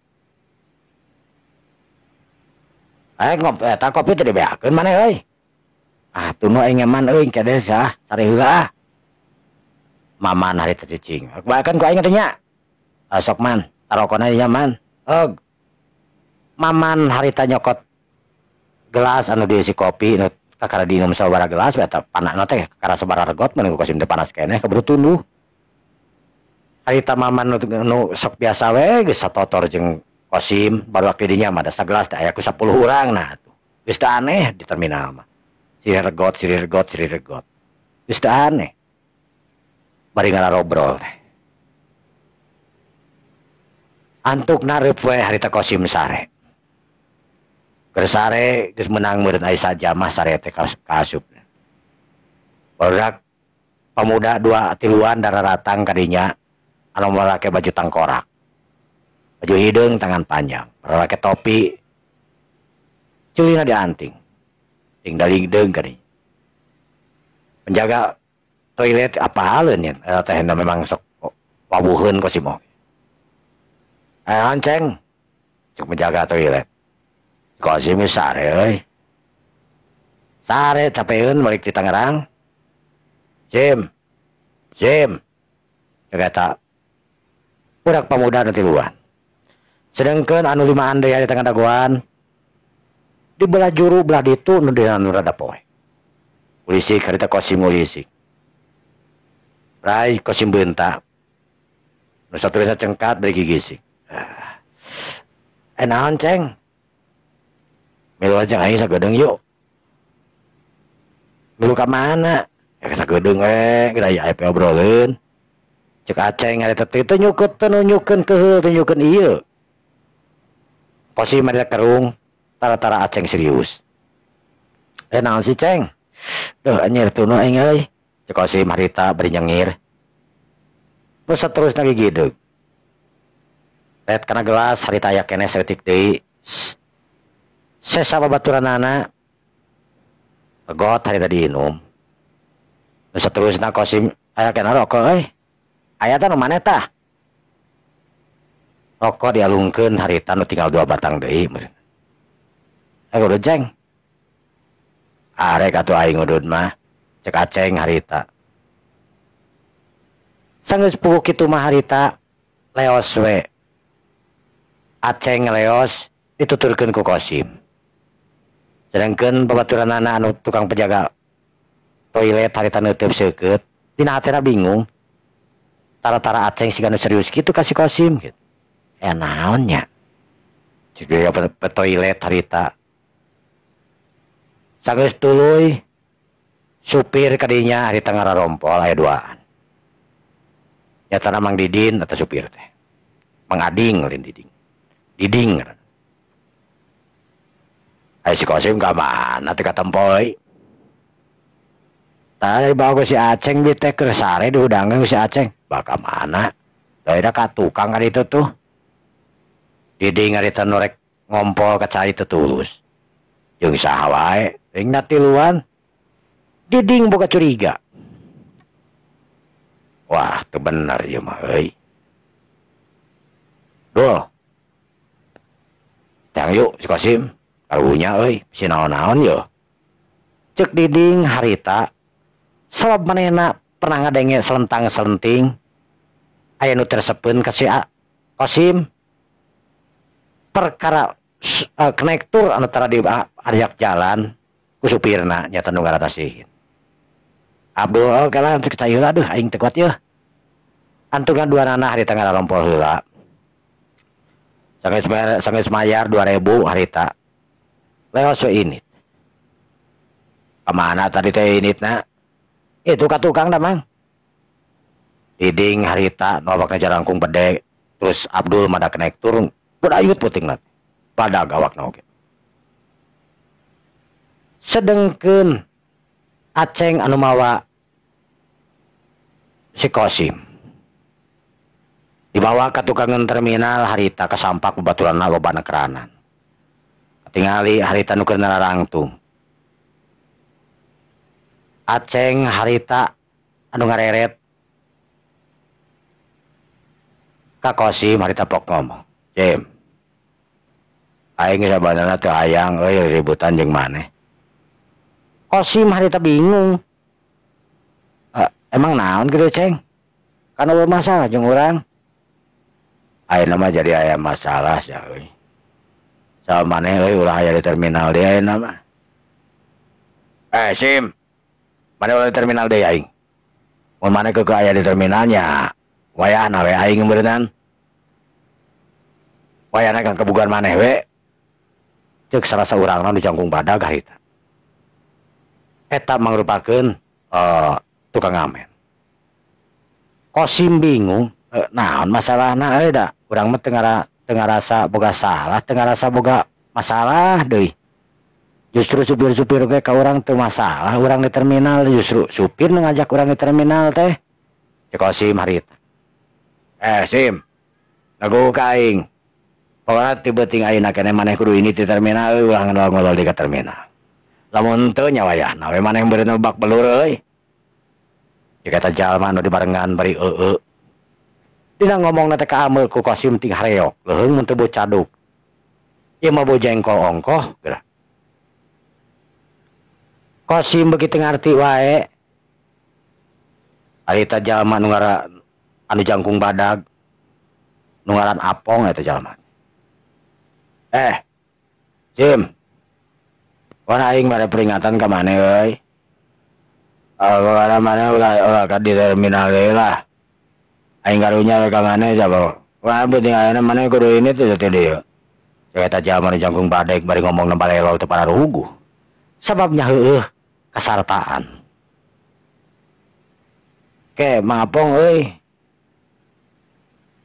Eta kopi teh dibeakeun maneh euy. Tunu aing man euy kade sah sare heula. Maman harita cicing. Baekeun ku aing teh nya. Sok man, tarokona ieu man. Maman harita nyokot gelas anu diisi kopi nu kakara diinum sabaraha gelas eta panakna teh kakara sabaraha regot mun Kosim teh panas keneh keburu tunduh. Harita maman nu sok biasa we geus satotor jeung Kosim baru waktu dinya mah da sagelas teh aya ku 10 urang nah atuh. Geus teu aneh di terminal mah. Sirih regot. Geus teu aneh. Bari ngararobrol teh. Antuk nareup we harita Kosim sare. Kersare geus menang meureun aya saja mah sare teh kaasup. Barudak pemuda 2-3 dararatang kadinya anu make baju tangkorak. Baju hideung tangan panjang, make topi. Culina dianting. Ting daling-deung kadinya. Penjaga toilet apa haleun nya teh memang sok wabuheun kosim oge. Anceng cek menjaga toilet. Kosim sare euy. Sare capeun balik di Tangerang. Sim. Kata budak pemuda nu tiluan. Sedengkeun anu 5 deui di tengah dagoan di belah juru belah ditu nu dina nu rada poe. Polisi karita Kosim polisi. Rai Kosim beunta. Nu satu bisa cengkat beri gigisik. Naon ceng? Milu aja aing sagedeung yuk. Milu ka mana? Ya sagedeung geura aya obroleun. Cek Aceng ari teh tunjukkeun keheul tunjukkeun ieu. Kosim ada kerung tara-tara Aceng serius. Naon si Ceng? Duh anjir tunu aing euy. Cek Kosim harita bari nyengir. Terus saterusna gigideg. Ret kana gelas harita aya keneh saeutik deui. Sesa babaturanana. Pegot harita diinum. Terus saterusna Kosim aya keneh rokok euy. Aya teh nu maneh tah? Rokok dialungkeun harita nu tinggal 2 batang deui meureun. Udud Ceng. Arek atuh aing udud mah. Cek Aceng harita. Sanggeus puguh kitu mah harita leos we. Aceng leos dituturkeun ku Kosim. Sedengkeun babaturanana anu tukang penjaga toilet harita neuteub seukeut, dina hatena bingung. Tara-tara Aceng siga nu serius kitu ka si Kosim gitu. Naon nya? Juga toilet harita. Sanggeus tuluy supir kadinya harita ngararompol aya 2an. Nyatana Mang Didin atau supir teh. Mang Ading lain Diding. Diding. Aya si Kosim ka mana teh katempoy. Tadi bawa si Aceng di teh kersare diudangkeun si Aceng. Baka mana? Daerah ka tukang ka ditu tuh. Diding harita norek ngompol ka cai teu tulus. Jeung saha wae, ringna tiluan. Diding boga curiga. Wah, teu bener ieu mah euy. Duh. Tang yuk si Kosim, karunya euy, si naon-naon yo. Cek Diding harita sabab manehna pernah ngadenge selentang-selenting aya nu tersepeun ka si Kosim perkara konektor anu tara di ariak jalan ku supirna nyata nu ngaratasihin. Abdul kala cek caheula aduh aing teu kuat yeuh. Antungan 2 nana harita ngararompol heula. Sanggeus mayar 2.000 harita. Leos we init. Kamana tadi teh initna? Itu ka tukang dah Mang. Diding harita nolakna jarangkung bede. Terus Abdul mada konektur berayut putingna. Pada gawakna oge. Sedengkeun Aceng anu mawa si Kosim dibawa ke tukangan terminal harita kesampak babaturanna loba nekeranan. Ketingali harita nu keur nararangtung. Aceng harita anu ngareret ka Kosim harita pok ngomong. Jem. Aing sabanana teu hayang euy ributan jeung maneh. Kosim harita bingung. Emang naon gitu Ceng? Karena bermasalah jeung urang. Ayeuna mah jadi aya masalah sia euy. Sama maneh euy ulah aya di terminal deui ayeuna mah. Sim. Maneh ulah di terminal deui aing. Mun maneh keukeut aya di terminalnya, wayahna we aing beureunan. Wayahna kan kebugan maneh we. Ceuk sarasa urangna dicangkung badag harita. Eta mangrupakeun tukang ngamen. Kosim bingung, naon masalahna euy da? Urang mah teu ngarasa boga salah, teu ngarasa boga masalah deui. Justru supir-supir ge ka urang teu masalah, urang di terminal justru supir nu ngajak urang di terminal teh. Cek Osim harita. Sim, lagu kaing. Pokoknya tiba-tiba ayeuna keneh maneh kudu ini di terminal, urang ngolol di ka terminal. Lamun teu nya wayahna we maneh beureun bak belur euy. Jika eta jalma nu dibarengan bari dina ngomongna teh ka ameu ku Kosim ting hareok, leuheung mun teu beu caduk. Ieu mah beu jengkol ongkoh geura. Kosim begitu ngarti wae. Harita jalma nu anu jangkung badag. Nu ngaran Apong eta jalma. Sim. Wana aing bade peringatan ka maneh euy. Kana maneh ulah ka di terminal deui lah. Aing karunya ka maneh sapa. Wah penting ayeuna maneh kudu ini teh teh dieu. Cek eta jalma nu jangkung badeg bari ngomongna balelol teu para ruguh. Sababnya heueuh kasartaan. Mang Apong euy.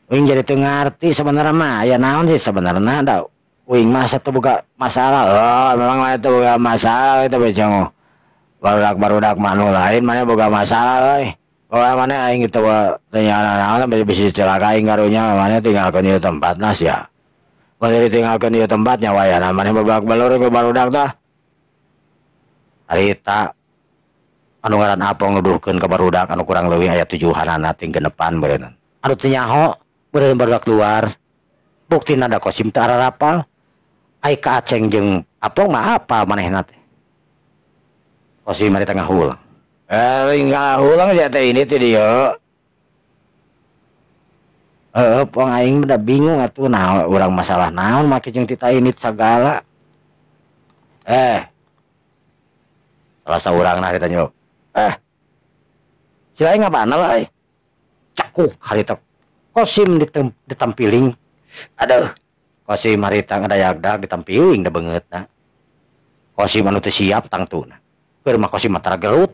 Uing jadi teu ngarti sebenarnya mah aya naon sih sebenarnya da. Uing mah teu boga masalah. Oh, memang mah teu boga masalah eta becang. Barudak manu lain mana boga masalah euy. Pokoknya mana aing itu tanya anak-anak bisa celaka aing karunya mana tinggalkan di tempatna sia. Mun ditinggalkeun di tempatnya wayahna mana babak balur ke barudak tah. Harita anu ngaran Apong nuduhkeun ka barudak anu kurang leuwih aya 7-hanana ting genepan beureun. Anu teu nyaho beureun barudak keluar. Buktina da Kosim teu ararapal. Ai ka Aceng jeung Apong mah apa manehna teh. Kosim mari tengah ulang. Ngahulang ya teh ini teh dia. Pong aing udah bingung atuh naon urang masalah naon make jeung tita ini sagala. Salah saurangna ditanya. Si aing ngapana lah cakuk harita Kosim ditampiling. Aduh. Kosim harita ngadayagdag ditampiling da beungeutna. Kosim anu teu siap tangtuna. Keur mah Kosim mah tara gerut.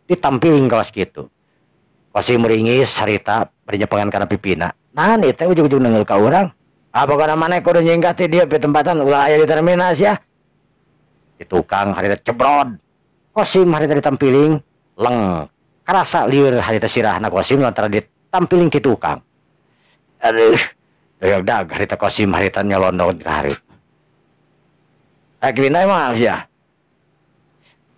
Ditampiling kawas gitu. Kosim meringis harita bari nyepengan kana pipina. Naon ieu teh ujug-ujug neungeul ka urang. Pokona maneh kudu nyingkat ti dieu tempatan ulah aya di terminal sia. Di tukang harita cebrod. Kosim harita ditampiling leng. Karasa lieur harita sirahna Kosim lantaran ditampiling ti tukang. Aduh. Dag harita Kosim harita nyelondong ka hareup. Akhirna mah sia.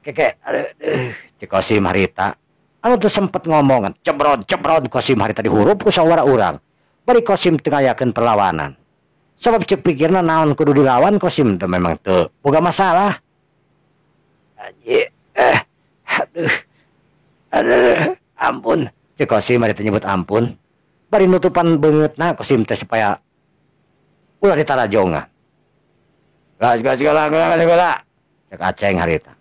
Aduh. Cek Kosim harita anu teu sempet ngomongan cebrod Kosim harita dihurup ku sawara urang bari Kosim teu ngayakeun perlawanan sabab cek pikirna naon kudu dilawan Kosim teu memang teu boga masalah. Aduh ampun cek Kosim harita nyebut ampun bari nutupan beungeutna Kosim teh supaya ulah ditarajongan. Gas cek Aceng harita.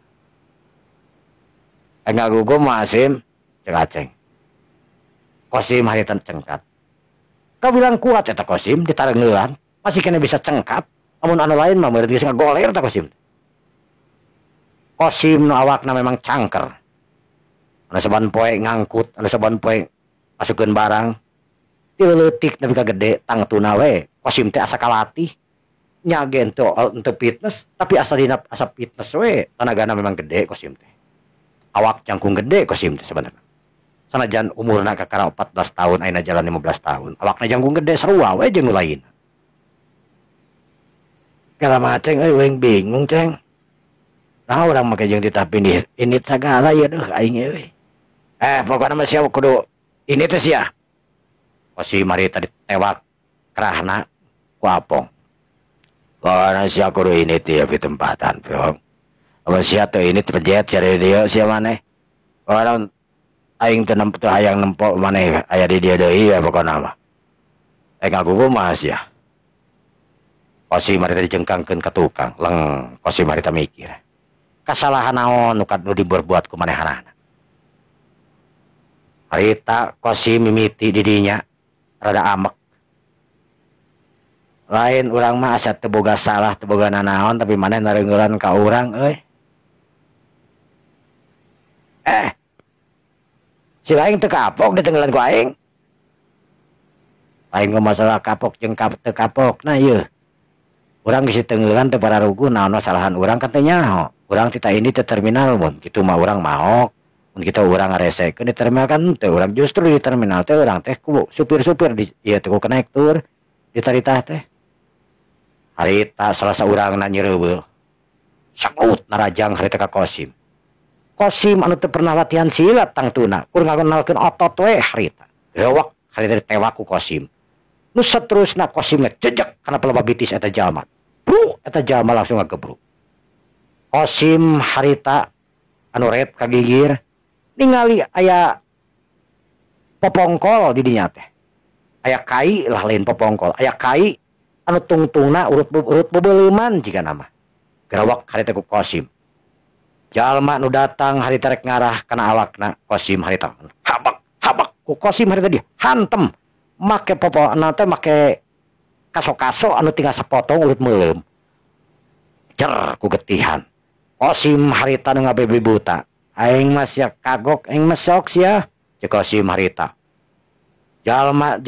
Enggak gugum Asim cek Aceng. Kosim harita cengkat. Kau bilang kuat eta Kosim ditarengeun masih kena bisa cengkap. Amun anu lain mah meureun geus ngagoler ta Kosim. Kosim nu awakna memang cangker. Anu saban poe ngangkut, anu saban poe masukeun barang. Ti leutik nepi ka gede tangtuna we. Kosim teh asa kalatih. Nya gen teu fitness tapi asa fitness we. Tanagana memang gede Kosim teh. Awak jangkung gede Kosim teh sebenarnya. Sanajan umurna kakara 14 tahun ayeuna jalan 15 tahun. Awakna jangkung gede sarua we jeung nu lain. Kala Aceng euy weng bingung Ceng. Nah urang make jeung ditapin ini sagala ya deuh aing euy. Pokona mah sia kudu ini teh sia. Kosim harita ditewak kerahna ku Apong. Pokona sia kudu ini teh di tempatan, Bro. Amun sia teu ini pejet cari dia sia maneh. Orang aing teu hayang nempok maneh aya di dia deui ya pokona mah. Ngagugu mah sia. Kosim harita dijengkangkeun ka tukang, leng Kosim harita mikir. Kasalahan naon nu diberbuat ku manehanana. Harita Kosim mimiti di dinya rada amek. Lain urang mah asa teu boga salah, teu boga nanaon tapi maneh nareungeulan ka urang euy. Si aing teu kapok ditenggelan ku aing. Aing masalah kapok jeung teu kapokna ieu. Urang geus tengeulan teu pararugu naon salahan urang katanya. Urang tita ini teh terminal mun kitu mah urang maok. Mun kita urang ngaresekeun di terminal kan teu urang justru di terminal teh urang teh ku supir-supir di ieu teh ku konektor di taritah teh. Harita salah saurangna nyeureubeuh. Sakut narajang harita ka Kosim. Kosim anu teu pernah latihan silat tangtuna, kur ngakenalkeun otot we harita. Rewak harita ditewak ku Kosim. Nu saterusna Kosim ngejejek kana pelebah bitis eta jalma. Bru, eta jalma langsung ngagebruk. Kosim harita anu ret kagigir ningali aya popongkol di dinya teh. Aya kai lah lain popongkol, aya kai anu tungtungna urut bebeuleman jika nama. Gerawak harita ku Kosim. Jalma nu datang harita rek ngarah kana awakna Kosim harita. Habak ku Kosim harita dia hantem. Make popona teh make kaso-kaso anu tinggal sapotong urut meuleum. Cer ku getihan. Kosim harita nu ngabebe buta. Aing mah sia kagok, aing mah sok sia. Cek Kosim harita. Jalma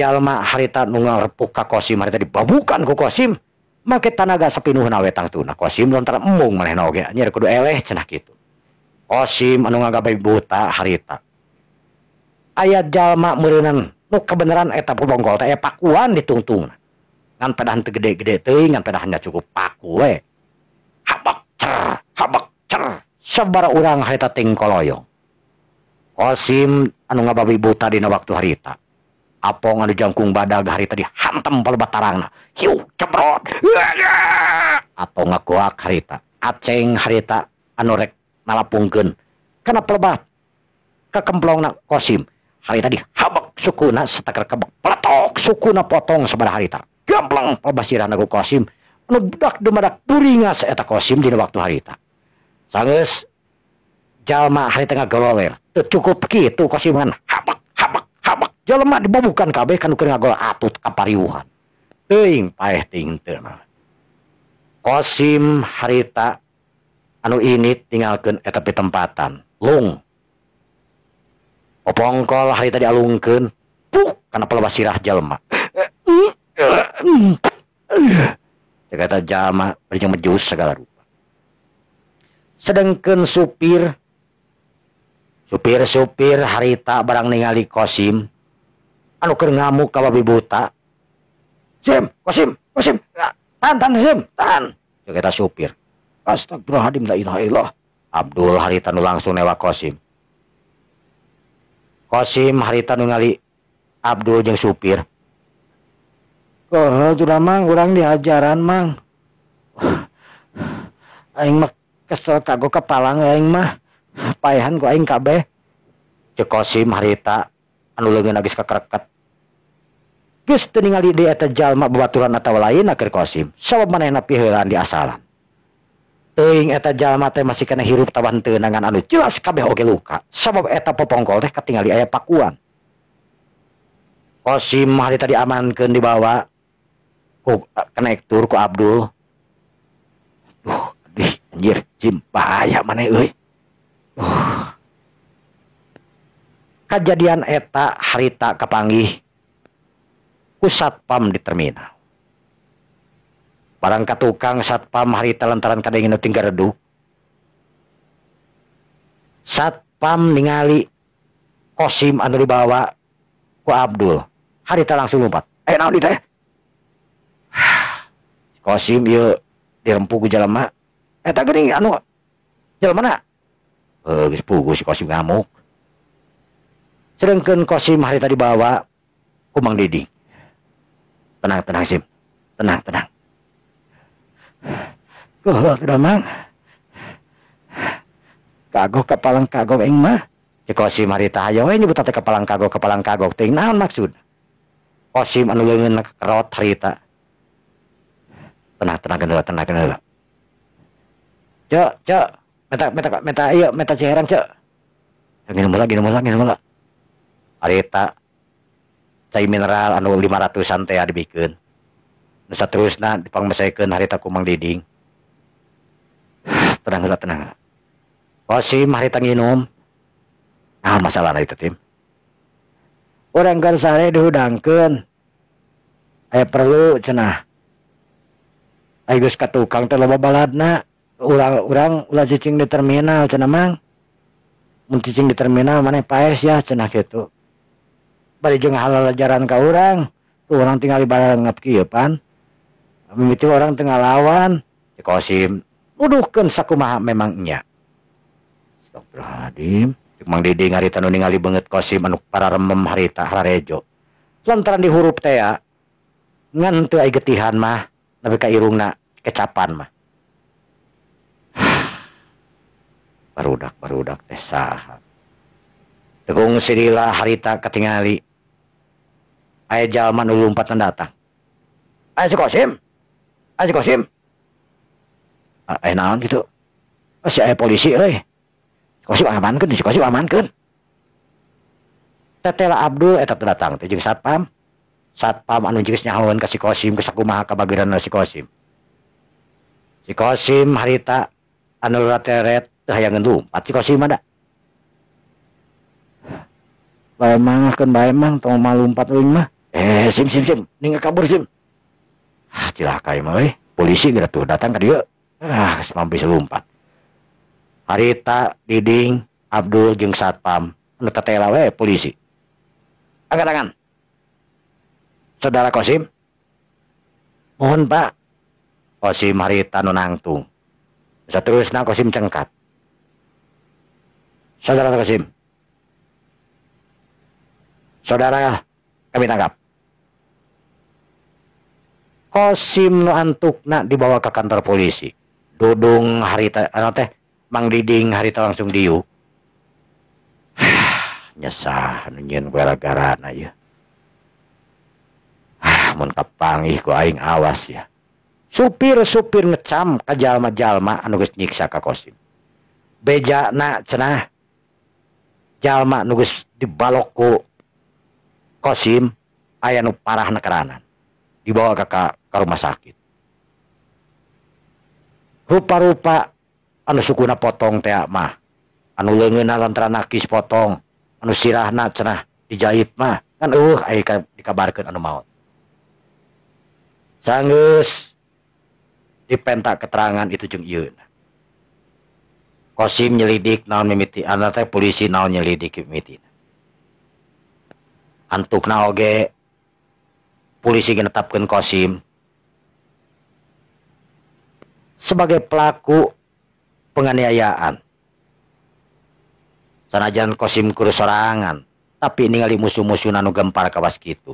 harita nu ngarepuk ka Kosim harita dibabukan ku Kosim. Make tanaga sapinuhna we tangtuna. Kosim lontar embung manehna oge. Nyer kudu eleh cenah kitu. Kosim anu ngabebe buta harita. Aya jalma meureunan nu kebenaran eta popongkol teh aya pakuan ditungtungna. Ngan pedahan teu gede-gede teuing, ngan pedahannya cukup paku we. Habak cer. Sabara urang harita ting koloyong. Kosim anu ngababi buta dina waktu harita. Apong anu jangkung badag harita dihantam palebatarangna. Hiu cebrot. Atau ngakuak harita. Aceng harita anu rek nalapungkeun kana pelebat kakemplongna Kosim. Harita dihabak sukuna satakar kebek peletok sukuna potong sabaraha harita. Gamplang pabasirana ku Kosim anu budak dumadak puringas eta Kosim dina waktu harita. Sangeus jalma harita ngagololer. Teu cukup kitu Kosim kan habak. Jalma dibabukan kabeh kanu keur ngagol atut kapariuhan. Teuing paeh ting teu. Kosim harita anu ini tinggalkeun eta pitempatan. Lung. Popongkol harita dialungkeun. Puk kana pelebah sirah jalma. Cek eta jalma bari mejus segala rupa. Sedengkeun supir harita barang ningali Kosim anu keur ngamuk ka babi buta. Kosim. Tahan Sim. Cek eta supir. Astagfirullahaladzim la ilaha illallah. Abdul harita nu langsung newak Kosim. Kosim harita nu ngali Abdul jeung supir. Sudah mang urang diajaran mang. Aing mah kesel kagok kepalang aing mah. Paehan ku aing kabeh. Cek Kosim harita anu leungeun geus kakereket. Geus teu ningali deui eta jalma babaturan atawa lain keur Kosim. Sabab manehna piheulan di asalan. Teuing eta jalma teh masih kena hirup tawan teunangan anu jelas kabeh oge luka. Sabab eta popongkol teh katingali aya pakuan. Kosim harita diamankeun dibawa ku konektor ku Abdul. Anjir, Jim bahaya maneh euy. Kajadian eta harita kapanggih ku satpam di terminal. Barang katukang satpam harita lantaran kadengin nu tinggal reduk. Satpam ningali Kosim anu dibawa ku Abdul. Harita langsung lompat. Naon di teh? Kosim ieu dirempuh ku jalma. Eta geuning anu jalmana. Geus puguh si Kosim ngamuk. Sedengkeun Kosim harita dibawa ku Mang Diding. Tenang Sim. Tenang. Udah mang. Kagok kepalang kagok aing mah. Cek Kosim harita hayo we nyebut teh kepalang kagok teh naon maksud? Kosim anu leungeun kerot harita. Tenang heula. Cek. Meta ciherang cek. Gini mula. Harita cai mineral anu 500-an teh dibikeun. Nu saterusna dipangmesekeun harita ku Mang Diding. Tenang heula. Kosim harita nginum. Nah masalah itu tim. Urang keur sare dihudangkeun. Aya perlu cenah. geus ka tukang teh loba baladna. Urang ulah cicing di terminal cenah mang. Mun cicing di terminal maneh paes ya cenah kitu. Bari jeung halal ajaran ka urang. Tuh urang tinggal barengep kieu pan. Mimiti orang tengah lawan. Cek Kosim, nuduhkeun sakumaha memang nya. Astagfirullahaladzim. Cek Mang Diding harita nu ningali beungeut Kosim anu pararemem harita hararejo. Lantaran dihurup teh ya. Ngan teu aya getihan mah, nepi ka irungna kecapan mah. Barudak teh saha. Tegung sirila harita katingali. Aya jalma nu lompatan datang. Aya si Kosim. Aya naon gitu. Si aya polisi euy. Si Kosim amankeun. Tetela Abdul eta datang teh jeung satpam. Satpam anu geus nyahoeun ka si Kosim geus sakumaha kabageurana si Kosim. Si Kosim harita anu rateret teu hayangeun lumpat si Kosim ada. Bae mangahkeun bae mang tong malumpat euing mah. Sim ning kabur sim. Cilaka ieu mah euy. Polisi geus tuh datang ka dieu. Geus mampu lompat. Harita, Diding, Abdul jeung satpam anu tetela we polisi. Angkat tangan. Saudara Kosim. Mohon Pak. Kosim harita nu nangtung. Saterusna Kosim cengkat. Saudara Kosim. Saudara, kami tangkap. Kosim nu antukna dibawa ke kantor polisi. Dudung harita anu teh Mang Diding harita langsung diuk. Nyesah anu nyieun gara-garana ieu. Mun kapangih ku aing awas ya. Supir-supir ngecam ka jalma-jalma anu geus nyiksa ka Kosim. Bejana cenah jalma nu geus dibalok ku Kosim aya nu parah nekeranan. Dibawa ka rumah sakit. Rupa-rupa anu sukuna potong teh mah. Anu leungeunna lantaran nakis potong, anu sirahna cenah dijahit mah kan aya dikabarkeun anu maot. Sanggeus dipenta keterangan itu jeung ieu. Kosim nyelidik naon mimiti anu teh polisi naon nyelidik mimitina. Antukna oge polisi genetapkeun Kosim sebagai pelaku penganiayaan. Sanajan Kosim kudu sorangan, tapi ningali musuh-musuh anu gempar kawas kitu.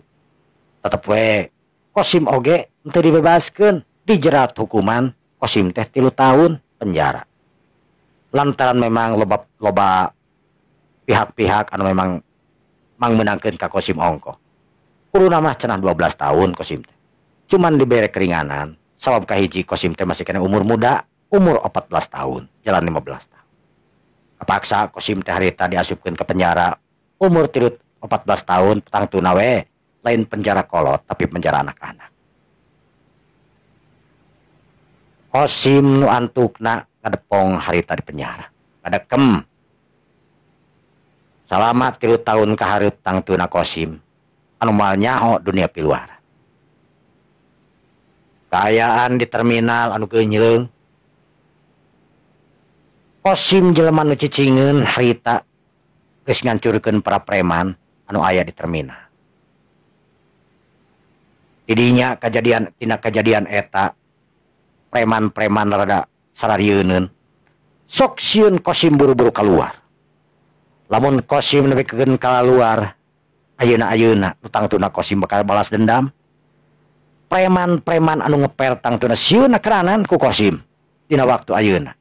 Tetep we Kosim oge teu dibebaskeun, dijerat hukuman Kosim teh 3 tahun penjara. Lantaran memang loba pihak-pihak anu memang mangmenangkeun ka Kosim ongko. Kuruna mah cenah 12 tahun Kosim teh. Cuman dibere keringanan, sabab kahiji Kosim teh masih kena umur muda, umur 14 tahun, jalan 15 tahun. Kapaksa Kosim teh harita diasupkeun ke penjara, umur 14 tahun, tangtuna we, lain penjara kolot, tapi penjara anak-anak. Kosim nu antukna ngadepong harita di penjara. Ngadekem. Selama 3 tahun kahareup tangtuna Kosim, anu moal nyaho dunia piluar. Kaayaan di terminal anu geunyeung. Kosim jelema nu cicingeun harita geus ngancurkeun para preman anu aya di terminal. Didinya kejadian eta preman-preman rada sararieuneun. Sok sieun Kosim buru-buru keluar. Lamun Kosim nepikeun kaluar, ayeuna nu tangtuna Kosim bakal balas dendam. Preman-preman anu ngepel tangtuna sieun keranan ku Kosim dina waktu ayeuna.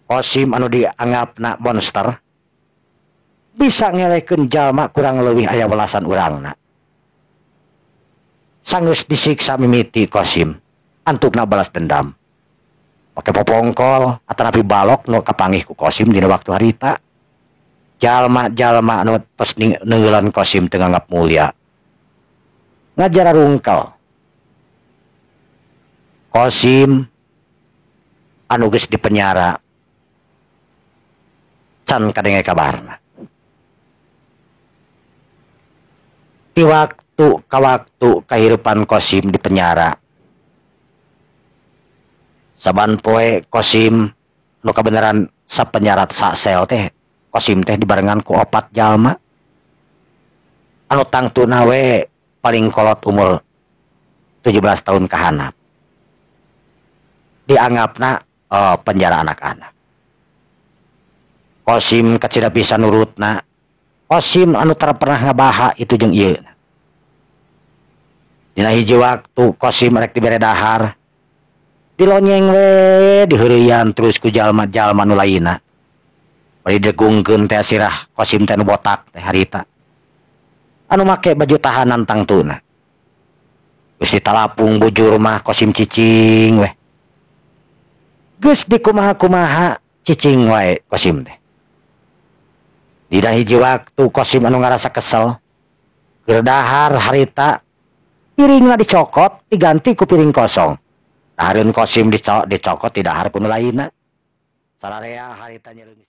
Kosim anu dianggapna monster bisa ngelekeun jalma kurang leuwih aya welasan urangna. Sanggeus disiksa mimiti Kosim, antukna balas dendam. Pake popongkol atanapi balok nu kapanggih ku Kosim dina waktu harita. Jalma-jalma anu tos neungeulan Kosim teu nganggap mulia. Ngajara rungkel. Kosim anu geus di penjara can kadenge kabarna. Di waktu ka waktu kahirupan Kosim di penjara Saban poe Kosim nu kabeneran sapenyarat sasel teh Kosim teh dibarengan ku 4 jalma anu tangtuna we paling kolot umur 17 tahun ke handap dianggapna penjara anak-anak. Kosim kecida bisa nurutna. Kosim anu tara pernah ngabaha itu jeung ieu. Dina hiji waktu Kosim rek dibere dahar dilonyeng we diheureuyan terus ku jalma-jalma nu lainna. Bari degungkeun teh sirah Kosim teh nu botak teh harita. Anu make baju tahanan tangtuna. Geus ditalapung bujur mah Kosim cicing we. Geus dikumaha-kumaha cicing wae Kosim teh. Dina hiji waktu Kosim anu ngarasa kesel keur dahar harita piringna dicokot diganti ku piring kosong. Dahareun Kosim dicokot di dahar ku nu lainna. Salarea harita nyeureung